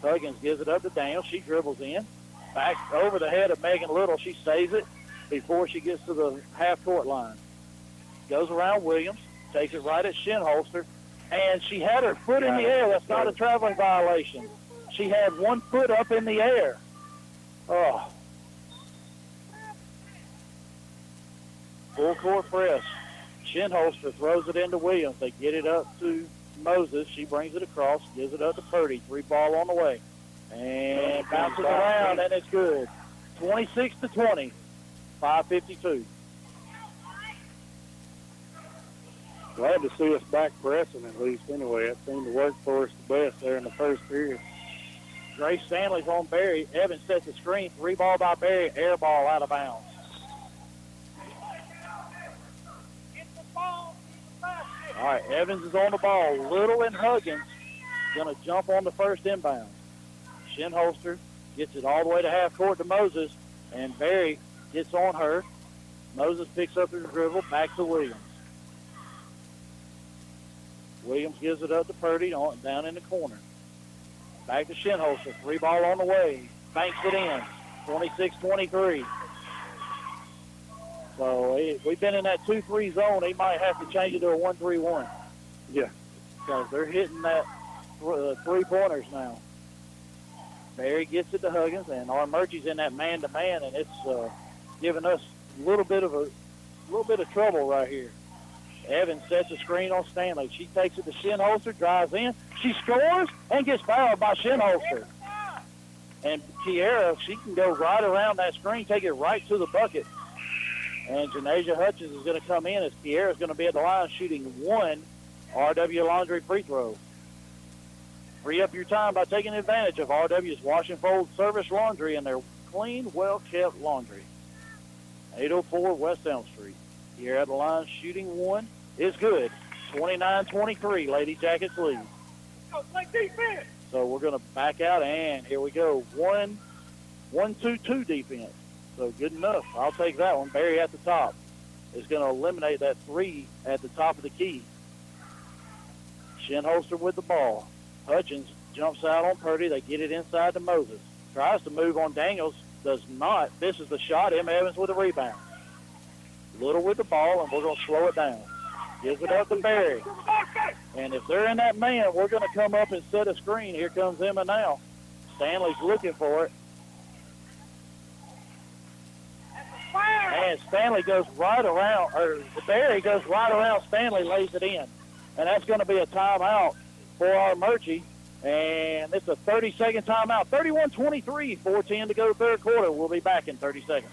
Huggins gives it up to Daniels. She dribbles in. Back over the head of Megan Little. She saves it before she gets to the half-court line. Goes around Williams, takes it right at Shinholster, and she had her foot in the air. That's not a traveling violation. She had one foot up in the air. Oh. Full court press. Shinholster throws it into Williams. They get it up to Moses. She brings it across, gives it up to Purdy. 3 ball on the way. And bounces around, and it's good. 26-20. 5:52. Glad to see us back pressing at least anyway. It seemed to work for us the best there in the first period. Grace Stanley's on Berry. Evans sets the screen. 3 ball by Berry. Air ball out of bounds. All right, Evans is on the ball. Little and Huggins going to jump on the first inbound. Shinholster gets it all the way to half court to Moses, and Berry gets on her. Moses picks up his dribble, back to Williams. Williams gives it up to Purdy down in the corner. Back to Shinholster. 3 ball on the way. Banks it in. 26-23. So we've been in that 2-3 zone. He might have to change it to a 1-3-1. Yeah. Because they're hitting that 3-pointers now. Barry gets it to Huggins, and Armuchee's in that man-to-man, and it's giving us a little bit of trouble right here. Evans sets a screen on Stanley. She takes it to Shinholster, drives in. She scores and gets fouled by Shinholster. And Kiera, she can go right around that screen, take it right to the bucket. And Janasia Hutchins is going to come in as Kiera is going to be at the line shooting 1 RW Laundry free throw. Free up your time by taking advantage of RW's Wash and Fold Service Laundry and their clean, well-kept laundry. 804 West Elm Street. Here at the line, shooting 1 is good. 29-23, Lady Jackets lead. So we're going to back out, and here we go. 1-2-2 defense. So good enough. I'll take that one. Barry at the top is going to eliminate that 3 at the top of the key. Shinholster with the ball. Hutchins jumps out on Purdy. They get it inside to Moses. Tries to move on Daniels. Does not. This is the shot. Emma Evans with a rebound. Little with the ball, and we're going to slow it down. Gives it up to Barry. And if they're in that man, we're going to come up and set a screen. Here comes Emma now. Stanley's looking for it. And Stanley goes right around, or Barry goes right around Stanley, lays it in. And that's going to be a timeout for Armuchee. And it's a 30-second timeout. 31-23, 4:10 to go third quarter. We'll be back in 30 seconds.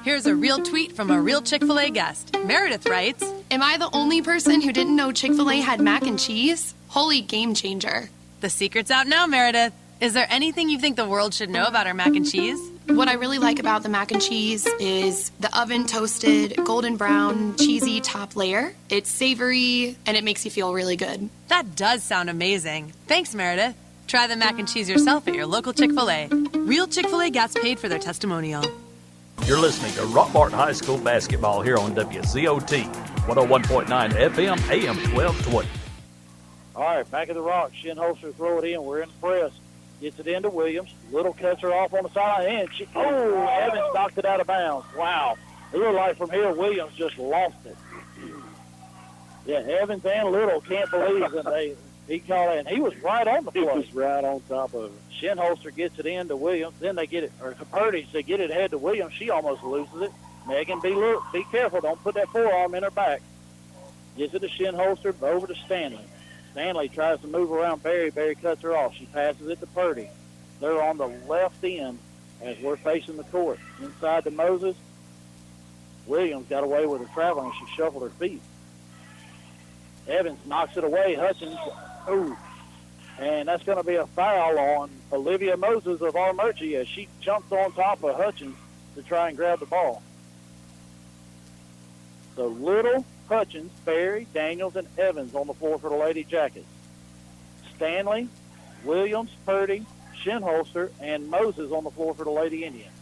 Here's a real tweet from a real Chick-fil-A guest. Meredith writes, "Am I the only person who didn't know Chick-fil-A had mac and cheese? Holy game changer." The secret's out now, Meredith. Is there anything you think the world should know about our mac and cheese? What I really like about the mac and cheese is the oven-toasted, golden brown, cheesy top layer. It's savory, and it makes you feel really good. That does sound amazing. Thanks, Meredith. Try the mac and cheese yourself at your local Chick-fil-A. Real Chick-fil-A guests paid for their testimonial. You're listening to Rockmart High School basketball here on WZOT, 101.9 FM, AM 1220. All right, back at the Rock. Shinholster throw it in. We're in the press. Gets it into Williams. Little cuts her off on the sideline. And Evans knocked it out of bounds. Wow. It looked like from here Williams just lost it. Yeah, Evans and Little can't believe that he called it. And he was right on the play. He was right on top of it. Shinholster gets it into Williams. Then they get it, or to Purdy, they get it ahead to Williams. She almost loses it. Megan, be careful. Don't put that forearm in her back. Gets it to Shinholster, over to Stanley. Stanley tries to move around Barry. Barry cuts her off. She passes it to Purdy. They're on the left end as we're facing the court. Inside to Moses. Williams got away with her traveling. She shuffled her feet. Evans knocks it away. Hutchins, and that's going to be a foul on Olivia Moses of Armuchee as she jumps on top of Hutchins to try and grab the ball. So Little, Hutchins, Barry, Daniels, and Evans on the floor for the Lady Jackets. Stanley, Williams, Purdy, Shinholster, and Moses on the floor for the Lady Indians.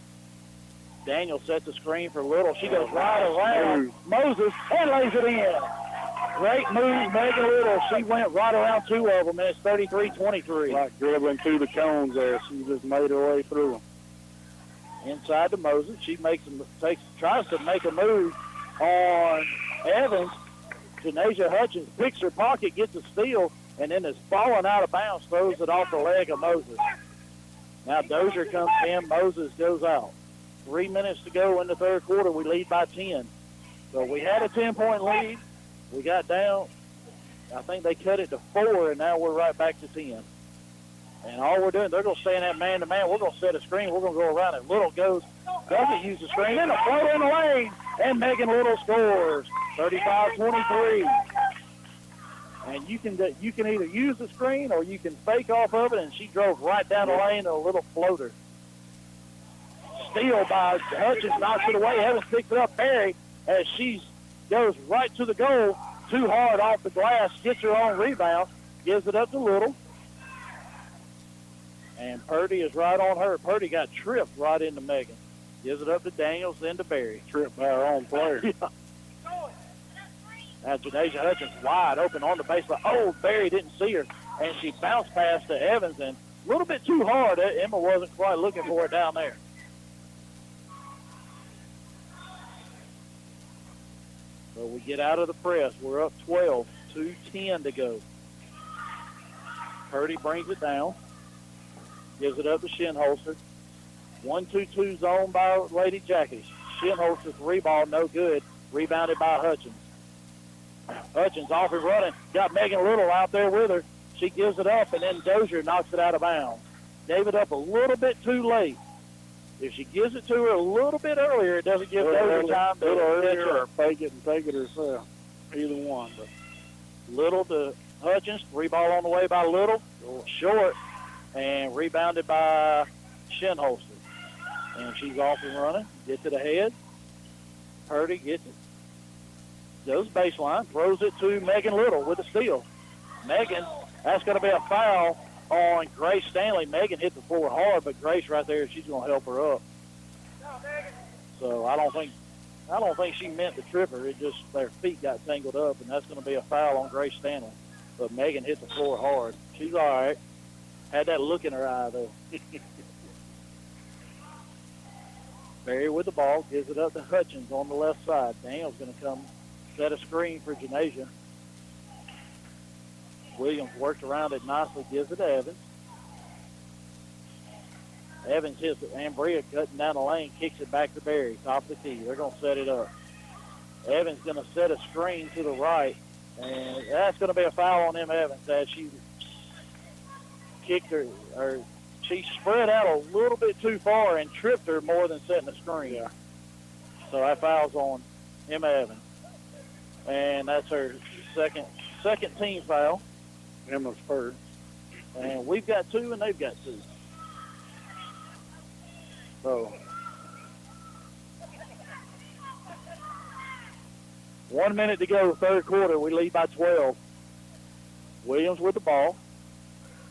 Daniels sets a screen for Little. She goes right around Moses and lays it in. Great move, Megan Little. She went right around two of them, and it's 33-23. Like dribbling through the cones there. She just made her way through them. Inside to Moses. She tries to make a move on Evans. Janasia Hutchins picks her pocket, gets a steal, and then is falling out of bounds, throws it off the leg of Moses. Now Dozier comes in. Moses goes out. 3 minutes to go in the third quarter. We lead by 10. So we had a 10-point lead. We got down. I think they cut it to 4, and now we're right back to 10. And all we're doing, they're going to stay in that man-to-man. We're going to set a screen. We're going to go around it. Little doesn't use the screen. Then a float in the lane, and Megan Little scores. 35-23. And you can either use the screen or you can fake off of it, and she drove right down the lane to a little floater. Steal by Hutchins, knocks it away. Evans picks it up. Barry, as she goes right to the goal, too hard off the glass, gets her own rebound, gives it up to Little. And Purdy is right on her. Purdy got tripped right into Megan. Gives it up to Daniels, then to Barry. Tripped by her own player. Now Janasia Hutchins wide open on the baseline. Barry didn't see her, and she bounced past to Evans, and a little bit too hard. Emma wasn't quite looking for it down there. So we get out of the press. We're up 12, 2:10 to go. Purdy brings it down. Gives it up to Shinholster. 1-2-2 zone by Lady Jackies. Shinholster's three ball, no good. Rebounded by Hutchins. Hutchins off and running. Got Megan Little out there with her. She gives it up, and then Dozier knocks it out of bounds. Gave it up a little bit too late. If she gives it to her a little bit earlier, it doesn't give Dozier time to earlier or fake it and take it herself. Either one. But Little to Hutchins. Three ball on the way by Little. Short. And rebounded by Shinholster. And she's off and running. Gets it ahead. Purdy gets it. Goes baseline. Throws it to Megan Little with a steal. Megan, that's going to be a foul on Grace Stanley. Megan hit the floor hard, but Grace right there, she's going to help her up. So I don't think she meant to trip her. It just their feet got tangled up, and that's going to be a foul on Grace Stanley. But Megan hit the floor hard. She's all right. Had that look in her eye, though. Barry with the ball, gives it up to Hutchins on the left side. Daniel's going to come set a screen for Janasia. Williams works around it nicely, gives it to Evans. Evans hits it. Ambria cutting down the lane, kicks it back to Berry, top of the key. They're going to set it up. Evans going to set a screen to the right, and that's going to be a foul on Emma Evans as she kicked her, or she spread out a little bit too far and tripped her more than setting a screen. Yeah. So that foul's on Emma Evans. And that's her second team foul. Emma's first. And we've got 2 and they've got 2. So 1 minute to go, third quarter. We lead by 12. Williams with the ball.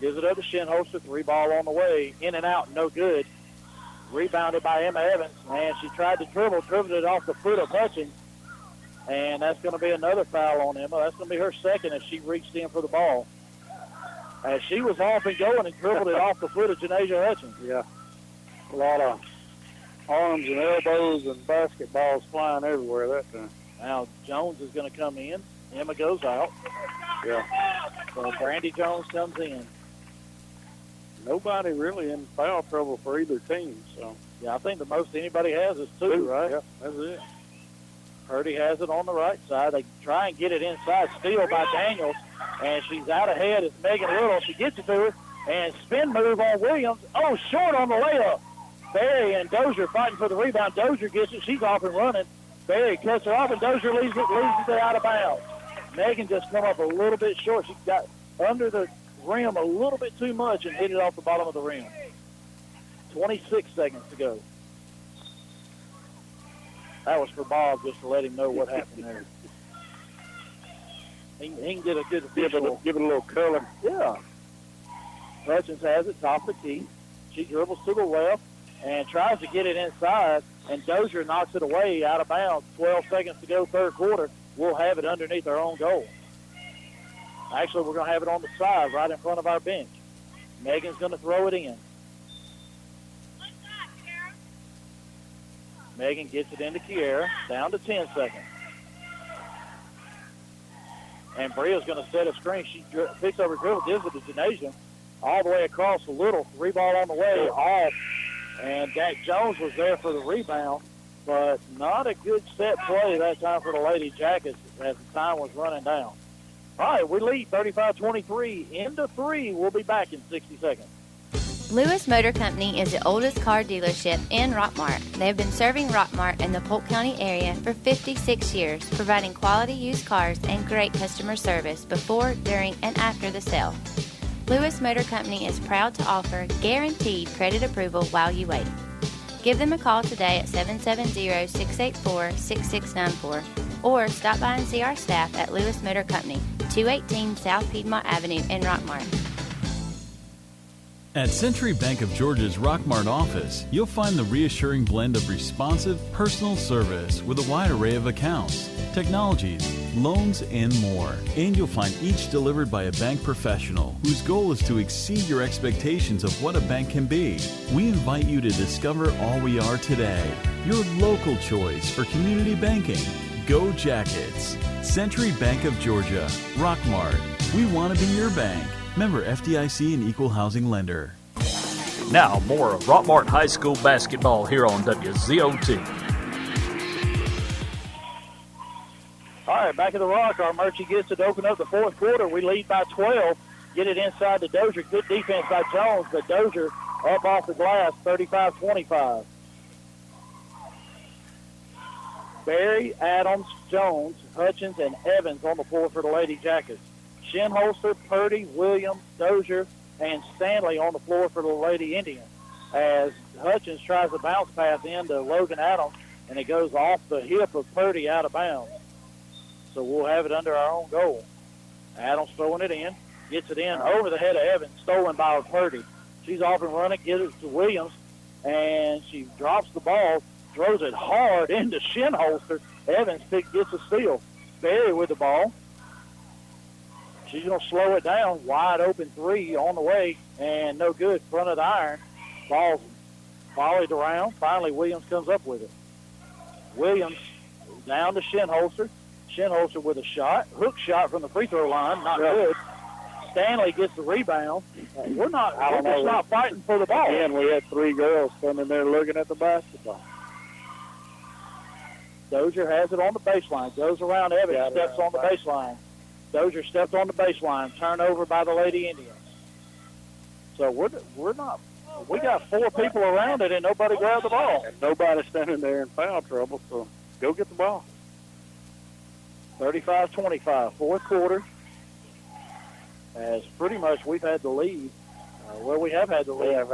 Gives it up to Shinholster. 3 ball on the way. In and out, no good. Rebounded by Emma Evans. And she tried to dribbled it off the foot of Hutchins. And that's going to be another foul on Emma. That's going to be her second as she reached in for the ball. As she was off and going and dribbled it off the foot of Janasia Hutchins. Yeah. A lot of arms and elbows and basketballs flying everywhere that time. Now Jones is going to come in. Emma goes out. Yeah. So Brandy Jones comes in. Nobody really in foul trouble for either team. So yeah, I think the most anybody has is 2, right? Yeah, that's it. Purdy has it on the right side. They try and get it inside. Steal by Daniels, and she's out ahead. It's Megan Little. She gets it to her, and spin move on Williams. Oh, short on the layup. Berry and Dozier fighting for the rebound. Dozier gets it. She's off and running. Berry cuts her off, and Dozier leaves it out of bounds. Megan just come up a little bit short. She got under the rim a little bit too much and hit it off the bottom of the rim. 26 seconds to go. That was for Bob just to let him know what happened there. He can get a good visual. Give it a little color. Yeah. Hutchins has it, top of the key. She dribbles to the left and tries to get it inside, and Dozier knocks it away out of bounds. 12 seconds to go, third quarter. We'll have it underneath our own goal. Actually, we're going to have it on the side right in front of our bench. Megan's going to throw it in. Megan gets it into Kiera, down to 10 seconds. And Bria's going to set a screen. She picks up her dribble, gives it to Janasia, all the way across the Little. 3 ball on the way, off. And Dak Jones was there for the rebound, but not a good set play that time for the Lady Jackets as the time was running down. All right, we lead 35-23 into 3. We'll be back in 60 seconds. Lewis Motor Company is the oldest car dealership in Rockmart. They have been serving Rockmart and the Polk County area for 56 years, providing quality used cars and great customer service before, during, and after the sale. Lewis Motor Company is proud to offer guaranteed credit approval while you wait. Give them a call today at 770-684-6694 or stop by and see our staff at Lewis Motor Company, 218 South Piedmont Avenue in Rockmart. At Century Bank of Georgia's Rockmart office, you'll find the reassuring blend of responsive, personal service with a wide array of accounts, technologies, loans, and more. And you'll find each delivered by a bank professional whose goal is to exceed your expectations of what a bank can be. We invite you to discover all we are today. Your local choice for community banking. Go Jackets. Century Bank of Georgia, Rockmart. We want to be your bank. Member FDIC and Equal Housing Lender. Now more of Rockmart High School basketball here on WZOT. All right, back at the Rock. Armuchee gets it to open up the fourth quarter. We lead by 12. Get it inside to Dozier. Good defense by Jones, but Dozier up off the glass, 35-25. Berry, Adams, Jones, Hutchins, and Evans on the floor for the Lady Jackets. Shinholster, Purdy, Williams, Dozier, and Stanley on the floor for the Lady Indians. As Hutchins tries to bounce pass into Logan Adams, and it goes off the hip of Purdy out of bounds. So we'll have it under our own goal. Adams throwing it in, gets it in over the head of Evans, stolen by Purdy. She's off and running, gets it to Williams, and she drops the ball, throws it hard into Shinholster. Evans gets a steal. Berry with the ball. She's going to slow it down. Wide open 3 on the way, and no good. Front of the iron. Ball's volleyed around. Finally, Williams comes up with it. Williams down to Shinholster. Shinholster with a shot. Hook shot from the free throw line. Not good. Stanley gets the rebound. We're just I don't know. not fighting for the ball. Again, we had 3 girls standing there looking at the basketball. Dozier has it on the baseline. Goes around Evans, steps on the baseline. Dozier steps on the baseline. Turnover by the Lady Indians. So we're not. We got 4 people around it, and nobody grabbed the ball. And nobody's standing there in foul trouble, so go get the ball. 35-25, fourth quarter. As pretty much we've had the lead. We have had the lead.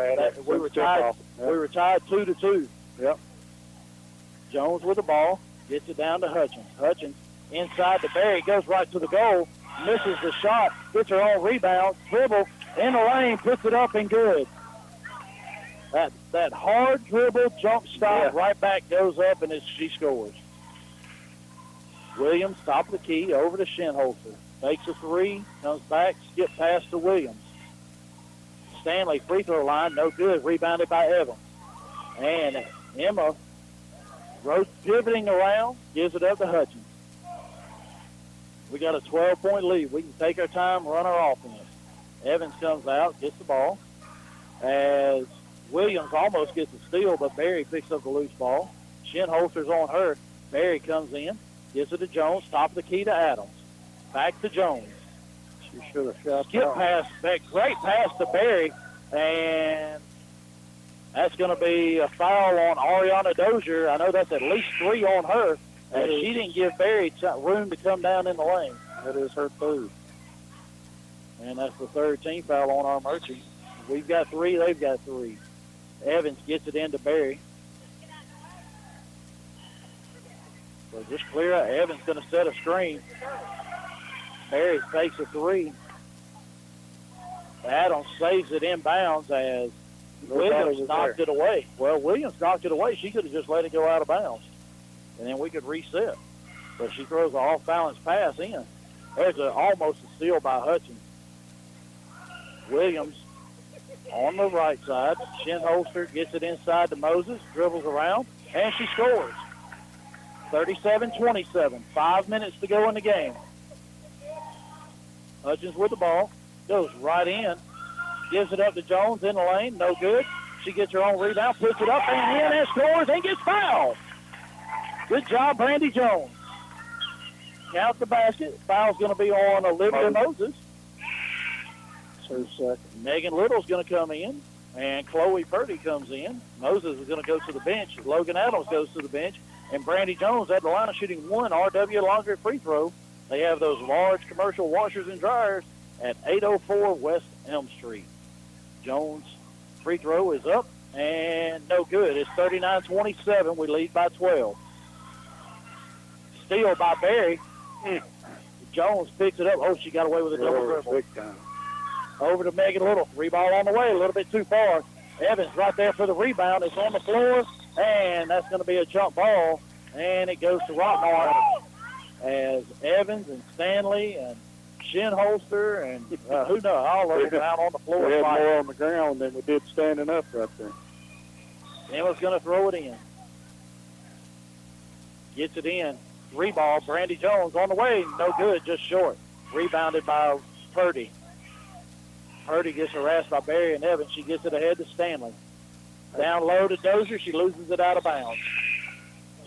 We were tied. We were tied 2-2. Yep. Jones with the ball, gets it down to Hutchins. Hutchins inside to Berry, goes right to the goal, misses the shot, gets her own rebound, dribble in the lane, puts it up and good. That hard dribble, jump stop, right back, goes up, and she scores. Williams, top of the key, over to Shinholzer. Takes a 3, comes back, skip pass to Williams. Stanley, free throw line, no good, rebounded by Evans. And Emma, pivoting around, gives it up to Hutchins. We got a 12-point lead. We can take our time, run our offense. Evans comes out, gets the ball. As Williams almost gets a steal, but Berry picks up the loose ball. Shinholzer's on her. Berry comes in, gives it to Jones, top of the key to Adams. Back to Jones. She should have shot. Skip pass, great pass to Berry, and that's going to be a foul on Ariana Dozier. I know that's at least 3 on her, and she didn't give Berry room to come down in the lane. That is her 3rd. And that's the 3rd team foul on Armuchee. We've got 3, they've got 3. Evans gets it into Berry. So just clear out. Evans going to set a screen. Berry takes a 3. Adams saves it inbounds as Williams knocked it away. Well, Williams knocked it away. She could have just let it go out of bounds, and then we could reset. But she throws an off-balance pass in. There's almost a steal by Hutchins. Williams on the right side. Shinholzer gets it inside to Moses, dribbles around, and she scores. 37-27. 5 minutes to go in the game. Hutchins with the ball. Goes right in. Gives it up to Jones in the lane. No good. She gets her own rebound, puts it up and in and scores and gets fouled. Good job, Brandy Jones. Count the basket. Foul's going to be on Olivia Moses. Her second. Megan Little's going to come in, and Chloe Purdy comes in. Moses is going to go to the bench. Logan Adams goes to the bench, and Brandy Jones at the line of shooting 1 RW Laundry free throw. They have those large commercial washers and dryers at 804 West Elm Street. Jones' free throw is up, and no good. It's 39-27. We lead by 12. Steal by Berry. Jones picks it up. Oh, she got away with a double dribble. Big time. Over to Megan Little. 3 ball on the way, a little bit too far. Evans right there for the rebound. It's on the floor, and that's going to be a jump ball, and it goes to Rockmart as Evans and Stanley and Shinholzer and who knows, all of them down on the floor. We had more on the ground than we did standing up right there. Emma's going to throw it in. Gets it in. 3 ball. Brandy Jones on the way. No good, just short. Rebounded by Purdy. Purdy gets harassed by Berry and Evans. She gets it ahead to Stanley. Down low to Dozier. She loses it out of bounds.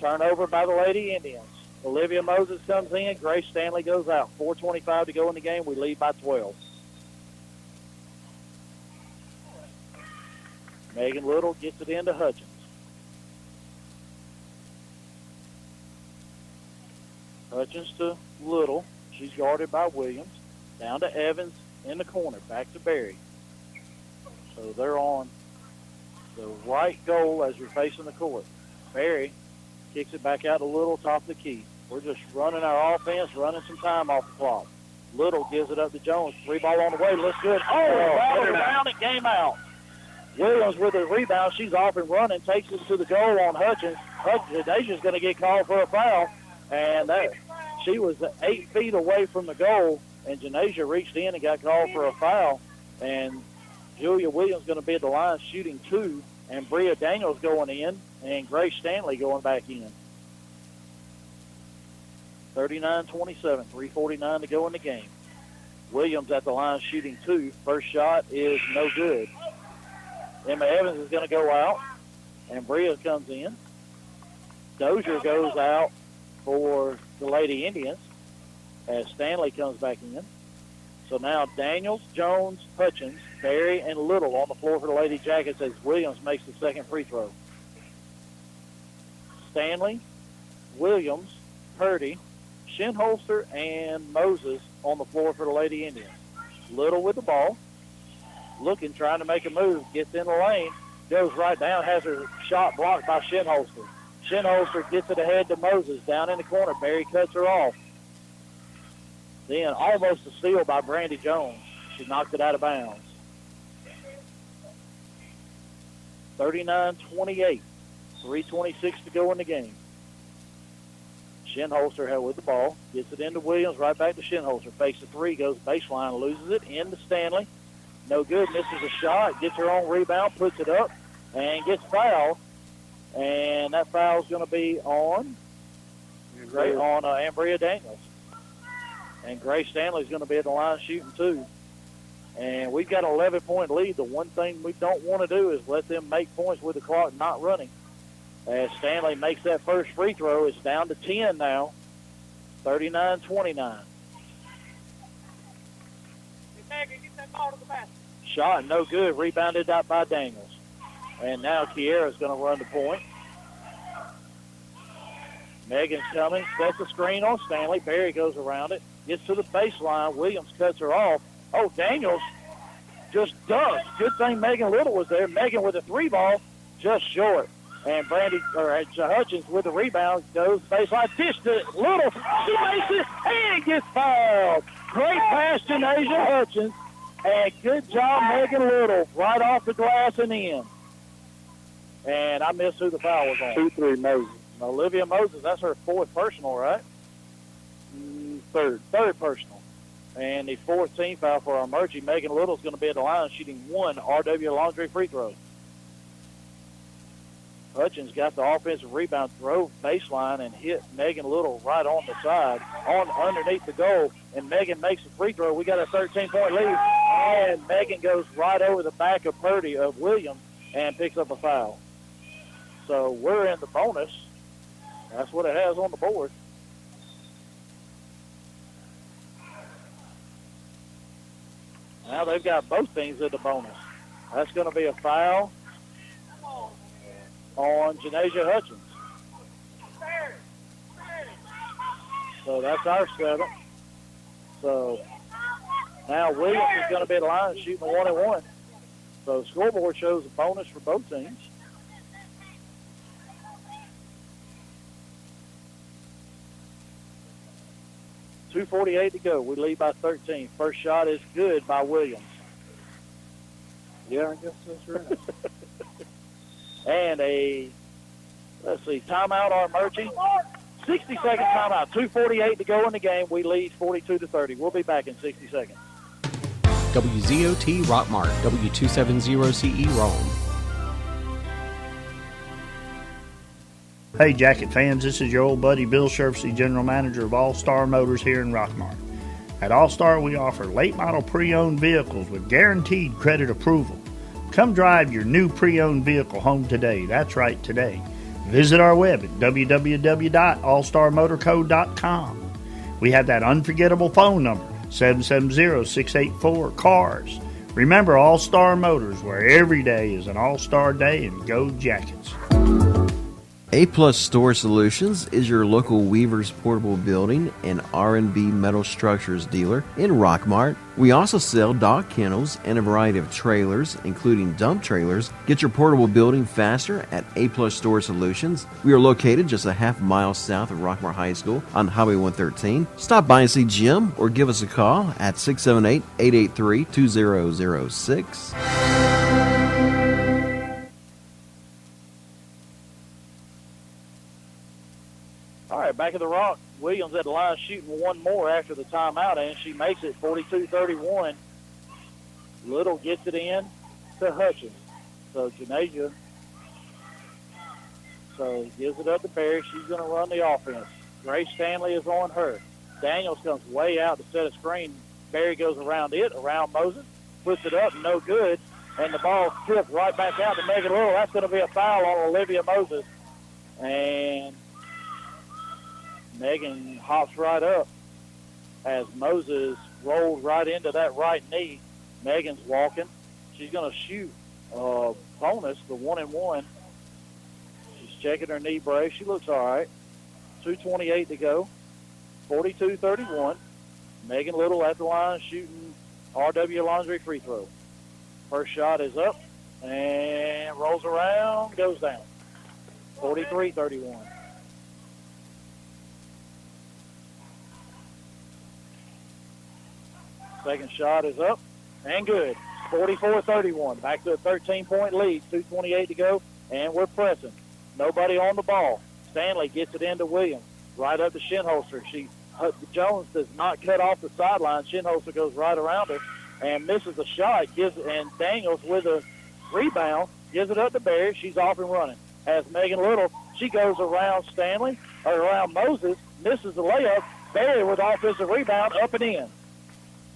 Turnover by the Lady Indians. Olivia Moses comes in. Grace Stanley goes out. 4:25 to go in the game. We lead by 12. Megan Little gets it into Hutchins. Hutchins to Little. She's guarded by Williams. Down to Evans in the corner. Back to Berry. So they're on the right goal as you're facing the court. Berry kicks it back out to Little, top of the key. We're just running our offense, running some time off the clock. Little gives it up to Jones. 3 ball on the way. Looks good. Foul around and game out. Williams with the rebound. She's off and running. Takes it to the goal on Hutchins. Janaisia's going to get called for a foul. And she was 8 feet away from the goal. And Janaisia reached in and got called for a foul. And Julia Williams going to be at the line shooting 2. And Bria Daniels going in. And Grace Stanley going back in. 39-27, 3:49 to go in the game. Williams at the line shooting 2. First shot is no good. Emma Evans is going to go out, and Bria comes in. Dozier goes out for the Lady Indians as Stanley comes back in. So now Daniels, Jones, Hutchins, Berry, and Little on the floor for the Lady Jackets as Williams makes the second free throw. Stanley, Williams, Purdy, Shinholster, and Moses on the floor for the Lady Indians. Little with the ball, looking, trying to make a move, gets in the lane, goes right down, has her shot blocked by Shinholster. Shinholster gets it ahead to Moses down in the corner. Barry cuts her off. Then almost a steal by Brandy Jones. She knocked it out of bounds. 39-28. 3:26 to go in the game. Shinholster had with the ball. Gets it into Williams. Right back to Shinholster. Fakes a three. Goes baseline. Loses it. Into Stanley. No good. Misses a shot. Gets her own rebound. Puts it up. And gets fouled. And that foul is going to be on Ambria Daniels. And Grace Stanley is going to be at the line shooting 2. And we've got an 11-point lead. The one thing we don't want to do is let them make points with the clock not running. As Stanley makes that first free throw, it's down to 10 now, 39-29. Shot no good, rebounded out by Daniels. And now Kiera's going to run the point. Megan's coming, sets the screen on Stanley. Barry goes around it, gets to the baseline. Williams cuts her off. Oh, Daniels just dunks. Good thing Megan Little was there. Megan with a 3-ball, just short. And Hutchins with the rebound goes baseline, dish to Little. She makes it and gets fouled. Great pass to Nasia Hutchins. And good job, Megan Little, right off the glass and in. And I missed who the foul was on. 2-3 Moses. Olivia Moses, that's her 4th personal, right? Third personal. And the 4th team foul for Armuchee. Megan Little's going to be at the line shooting 1 RW Laundry free throw. Hutchins got the offensive rebound, drove baseline, and hit Megan Little right on the side, underneath the goal. And Megan makes a free throw. We got a 13-point lead. And Megan goes right over the back of Purdy of Williams and picks up a foul. So we're in the bonus. That's what it has on the board. Now they've got both teams in the bonus. That's going to be a foul on Janasia Hutchins. So that's our 7th. So now Williams is going to be at the line shooting a 1-and-1. So the scoreboard shows a bonus for both teams. .248 to go. We lead by 13. First shot is good by Williams. Yeah, I guess that's right. And timeout Armuchee. 60-second timeout. 2:48 to go in the game. We lead 42-30. We'll be back in 60 seconds. WZOT Rockmart, W270CE Rome. Hey, Jacket fans, this is your old buddy Bill Sherfsey, General Manager of All-Star Motors here in Rockmart. At All-Star, we offer late-model pre-owned vehicles with guaranteed credit approval. Come drive your new pre-owned vehicle home today. That's right, today. Visit our web at www.allstarmotorco.com. We have that unforgettable phone number, 770-684-CARS. Remember All-Star Motors, where every day is an All-Star Day, and go Jackets. A-Plus Store Solutions is your local Weaver's Portable Building and R&B Metal Structures dealer in Rockmart. We also sell dock kennels and a variety of trailers, including dump trailers. Get your portable building faster at A-Plus Store Solutions. We are located just a half mile south of Rockmart High School on Highway 113. Stop by and see Jim or give us a call at 678-883-2006. All right, back at the Rock. Williams at the line shooting 1 more after the timeout, and she makes it 42-31. Little gets it in to Hutchins. So Janasia gives it up to Barry. She's going to run the offense. Grace Stanley is on her. Daniels comes way out to set a screen. Barry goes around Moses, puts it up, no good, and the ball tipped right back out to Megan Little. That's going to be a foul on Olivia Moses. And Megan hops right up as Moses rolls right into that right knee. Megan's walking. She's going to shoot bonus, the 1-and-1. She's checking her knee brace. She looks all right. 2:28 to go. 42-31. Megan Little at the line shooting RW Laundry free throw. First shot is up and rolls around, goes down. 43-31. Second shot is up and good. 44-31. Back to a 13-point lead. 2:28 to go, and we're pressing. Nobody on the ball. Stanley gets it into Williams. Right up to Shinholster. Jones does not cut off the sideline. Shinholster goes right around her and misses a shot. And Daniels with a rebound gives it up to Barry. She's off and running. As Megan Little, she goes around Moses, misses the layup. Barry with offensive rebound, up and in.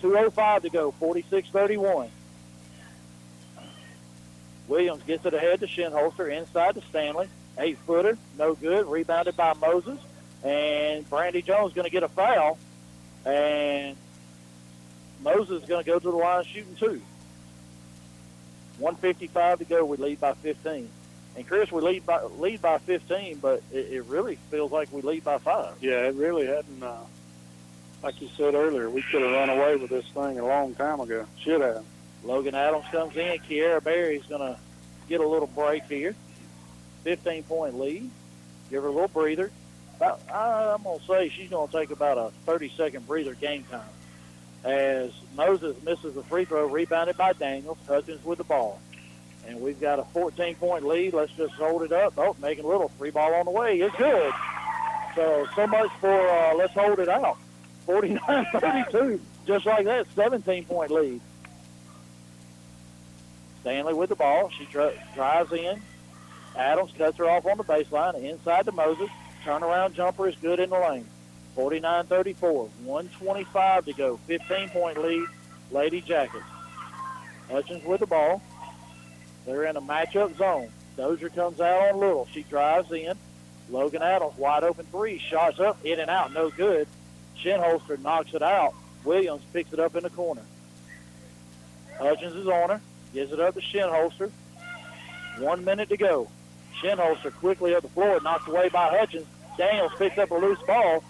2:05 to go, 46-31. Williams gets it ahead to Shinholster, inside to Stanley. 8-footer, no good, rebounded by Moses. And Brandy Jones is going to get a foul. And Moses is going to go to the line shooting 2. 1:55 to go, we lead by 15. And Chris, we lead by 15, but it really feels like we lead by 5. Yeah, it really hadn't. Like you said earlier, we could have run away with this thing a long time ago. Should have. Logan Adams comes in. Kiara Berry's going to get a little break here. 15-point lead. Give her a little breather. I'm going to say she's going to take about a 30-second breather game time. As Moses misses a free throw, rebounded by Daniels. Hutchins with the ball. And we've got a 14-point lead. Let's just hold it up. Oh, Megan Little, free ball on the way. It's good. So much for let's hold it out. 49-32. Just like that, 17-point lead. Stanley with the ball. She drives in. Adams cuts her off on the baseline. Inside to Moses. Turnaround jumper is good in the lane. 49-34. 1:25 to go. 15-point lead. Lady Jackets. Hutchins with the ball. They're in a matchup zone. Dozier comes out on Little. She drives in. Logan Adams, wide open 3. Shots up, in and out, no good. Shinholster knocks it out. Williams picks it up in the corner. Hutchins is on her. Gives it up to Shinholster. 1 minute to go. Shinholster quickly up the floor, knocked away by Hutchins. Daniels picks up a loose ball.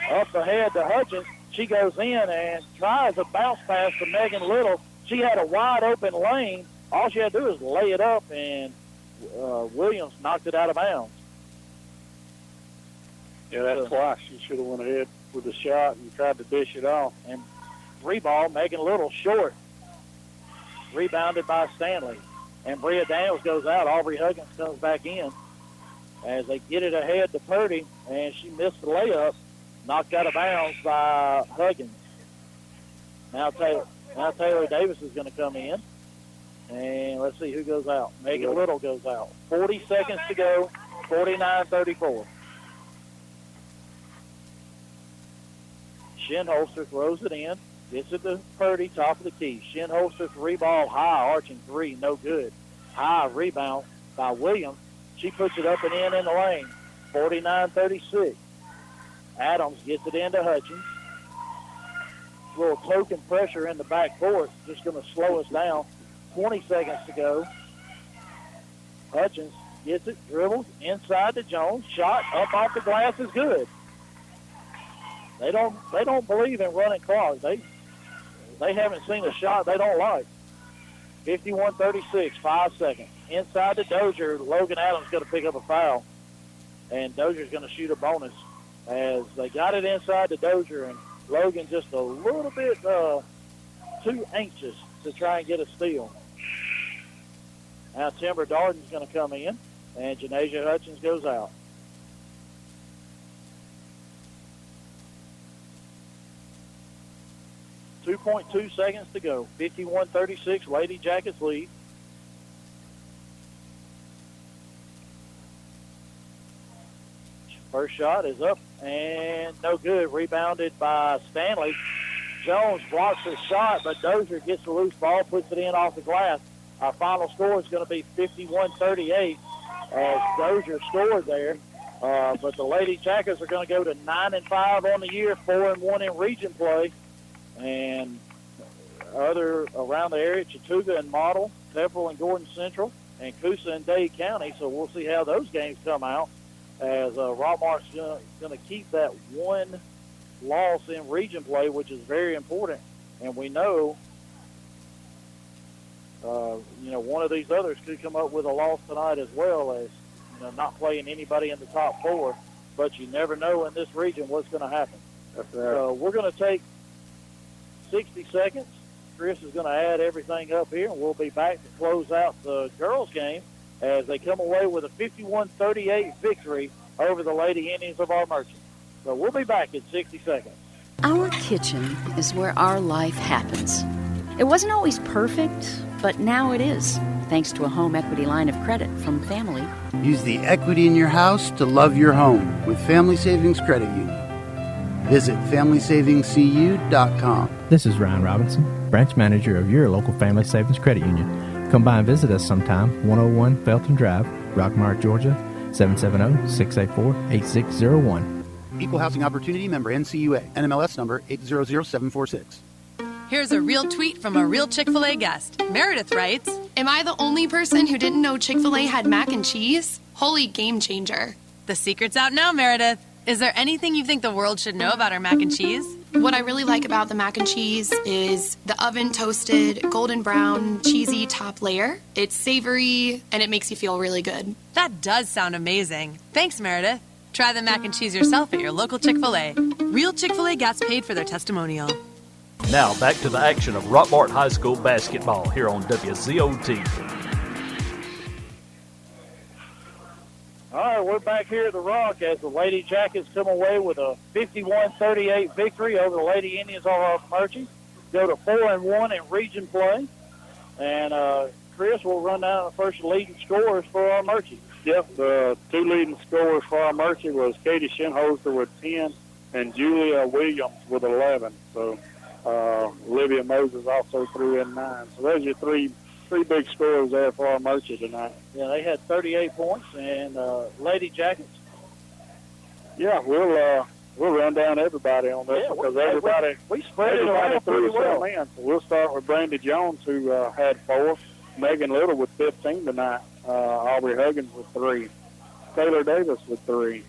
Up ahead to Hutchins. She goes in and tries a bounce pass to Megan Little. She had a wide open lane. All she had to do is lay it up, and Williams knocked it out of bounds. Yeah, that's why she should have went ahead with the shot and tried to dish it off. And free ball, Megan Little short. Rebounded by Stanley. And Bria Daniels goes out. Aubrey Huggins comes back in as they get it ahead to Purdy, and she missed the layup, knocked out of bounds by Huggins. Now Taylor Davis is going to come in. And let's see who goes out. Megan Little goes out. 40 seconds to go, 49-34. Shinholster throws it in. Gets it to Purdy, top of the key. Shinholster 3-ball high, arching 3, no good. High rebound by Williams. She puts it up and in the lane. 49-36. Adams gets it into Hutchins. A little token pressure in the backcourt. Just going to slow us down. 20 seconds to go. Hutchins gets it, dribbles inside to Jones. Shot up off the glass is good. They don't believe in running clock. They haven't seen a shot they don't like. 51-36, 5 seconds. Inside to Dozier. Logan Adams going to pick up a foul. And Dozier's going to shoot a bonus. As they got it inside to Dozier, and Logan just a little bit too anxious to try and get a steal. Now Timber Darden's going to come in, and Janasia Hutchins goes out. .2 seconds to go. 51-36, Lady Jackets lead. First shot is up and no good. Rebounded by Stanley. Jones blocks his shot, but Dozier gets the loose ball, puts it in off the glass. Our final score is going to be 51-38 as Dozier scored there. But the Lady Jackets are going to go to 9-5 on the year, 4-1 in region play. And other around the area, Chattooga and Model, Pepperell and Gordon Central, and Coosa and Dade County. So we'll see how those games come out as Rockmart's going to keep that one loss in region play, which is very important. And we know, one of these others could come up with a loss tonight as well as not playing anybody in the top four. But you never know in this region what's going to happen. That's right. So we're going to take 60 seconds. Chris is going to add everything up here, and we'll be back to close out the girls' game as they come away with a 51-38 victory over the Lady Indians of Armuchee. So we'll be back in 60 seconds. Our kitchen is where our life happens. It wasn't always perfect, but now it is, thanks to a home equity line of credit from Family. Use the equity in your house to love your home with Family Savings Credit Union. Visit FamilySavingsCU.com. This is Ryan Robinson, branch manager of your local Family Savings Credit Union. Come by and visit us sometime, 101 Felton Drive, Rockmart, Georgia, 770-684-8601. Equal Housing Opportunity member NCUA. NMLS number 800746. Here's a real tweet from a real Chick-fil-A guest. Meredith writes, Am I the only person who didn't know Chick-fil-A had mac and cheese? Holy game changer. The secret's out now, Meredith. Is there anything you think the world should know about our mac and cheese? What I really like about the mac and cheese is the oven toasted, golden brown, cheesy top layer. It's savory, and it makes you feel really good. That does sound amazing. Thanks, Meredith. Try the mac and cheese yourself at your local Chick-fil-A. Real Chick-fil-A gets paid for their testimonial. Now back to the action of Rockmart High School basketball here on WZOT. All right, we're back here at the Rock as the Lady Jackets come away with a 51-38 victory over the Lady Indians of Armuchee. Go to 4-1 in region play. And Chris will run down the first leading scorers for Armuchee. Yep, the two leading scorers for Armuchee was Katie Shinholster with 10 and Julia Williams with 11. So Olivia Moses also threw in 9. So those are your three big scorers there for Armuchee tonight. Yeah, they had 38 points. And Lady Jackets? Yeah, we'll run down everybody on this because everybody we spread it around pretty well. So we'll start with Brandy Jones, who had 4. Megan Little with 15 tonight. Aubrey Huggins with 3. Taylor Davis with 3.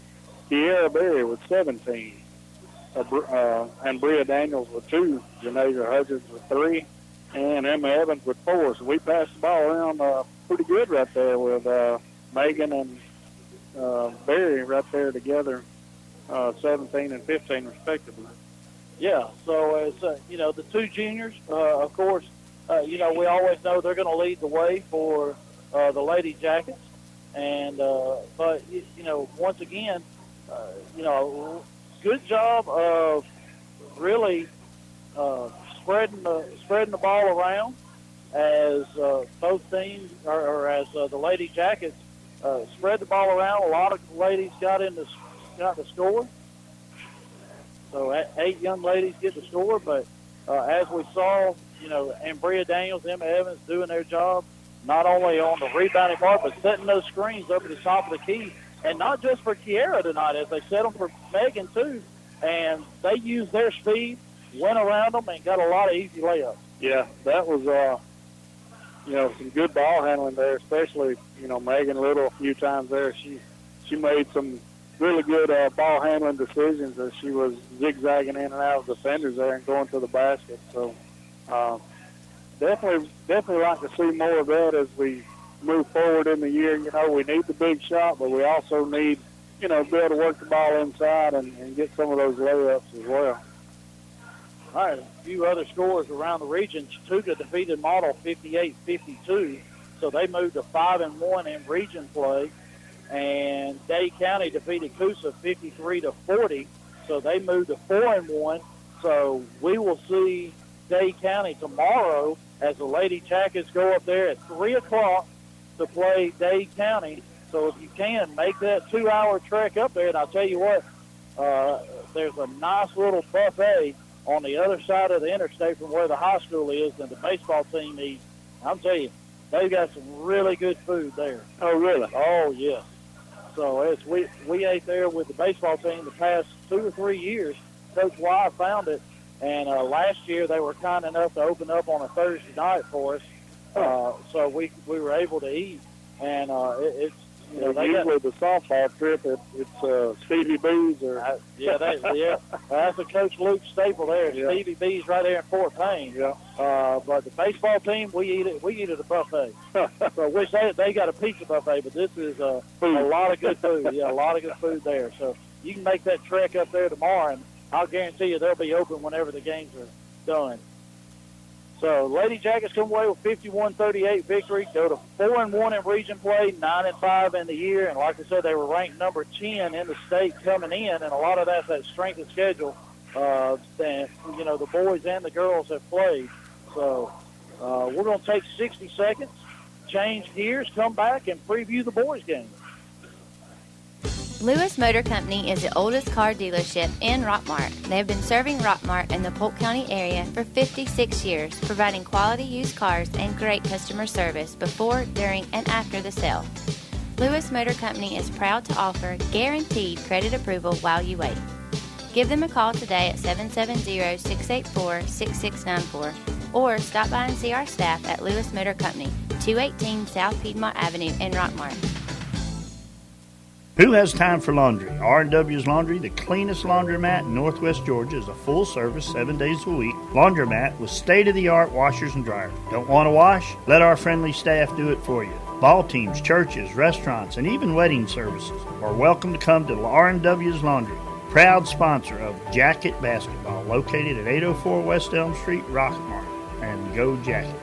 Kiera Berry with 17. And Bria Daniels with 2. Janasia Hudgens with 3. And Emma Evans with 4. So we passed the ball around pretty good right there with Megan and Berry right there together, 17 and 15 respectively. Yeah, so as the two juniors, of course, we always know they're going to lead the way for the Lady Jackets. And but once again, good job of really spreading the ball around as both teams, or as the Lady Jackets spread the ball around. A lot of ladies got the score. So 8 young ladies get the score, but as we saw, and Bria Daniels, Emma Evans doing their job, not only on the rebounding part, but setting those screens over the top of the key. And not just for Kiera tonight, as they set them for Megan too. And they used their speed, went around them, and got a lot of easy layups. Yeah, that was, some good ball handling there, especially, Megan Little a few times there. She made some really good ball handling decisions as she was zigzagging in and out of defenders there and going to the basket. So definitely like to see more of that as we move forward in the year. We need the big shot, but we also need, be able to work the ball inside and get some of those layups as well. All right, a few other scores around the region. Chattooga defeated Model 58-52, so they moved to 5-1 in region play. And Dade County defeated Coosa 53-40, so they moved to 4-1. So we will see Dade County tomorrow as the Lady Jackets go up there at 3 o'clock to play Dade County. So if you can, make that 2-hour trek up there. And I'll tell you what, there's a nice little buffet on the other side of the interstate from where the high school is than the baseball team eats. I'm telling you, they've got some really good food there. Oh, really? Oh, yes. So we ate there with the baseball team the past 2 or 3 years. Coach Y found it, and last year they were kind enough to open up on a Thursday night for us. So we were able to eat, and it's usually the softball trip it's Stevie B's or that's a Coach Luke staple there. Yeah. Stevie B's right there in Fort Payne. Yeah. But the baseball team we eat at a buffet. So I wish they got a pizza buffet, but this is a lot of good food. Yeah, a lot of good food there. So you can make that trek up there tomorrow, and I'll guarantee you they'll be open whenever the games are done. So Lady Jackets come away with 51-38 victory. Go to 4-1 in region play, 9-5 in the year, and like I said, they were ranked number 10 in the state coming in, and a lot of that's that strength of schedule that the boys and the girls have played. So we're going to take 60 seconds, change gears, come back, and preview the boys' game. Lewis Motor Company is the oldest car dealership in Rockmart. They have been serving Rockmart and the Polk County area for 56 years, providing quality used cars and great customer service before, during, and after the sale. Lewis Motor Company is proud to offer guaranteed credit approval while you wait. Give them a call today at 770-684-6694 or stop by and see our staff at Lewis Motor Company, 218 South Piedmont Avenue in Rockmart. Who has time for laundry? R&W's Laundry, the cleanest laundromat in Northwest Georgia, is a full-service 7 days a week laundromat with state-of-the-art washers and dryers. Don't want to wash? Let our friendly staff do it for you. Ball teams, churches, restaurants, and even wedding services are welcome to come to R&W's Laundry, proud sponsor of Jacket Basketball, located at 804 West Elm Street, Rockmart. And go Jackets.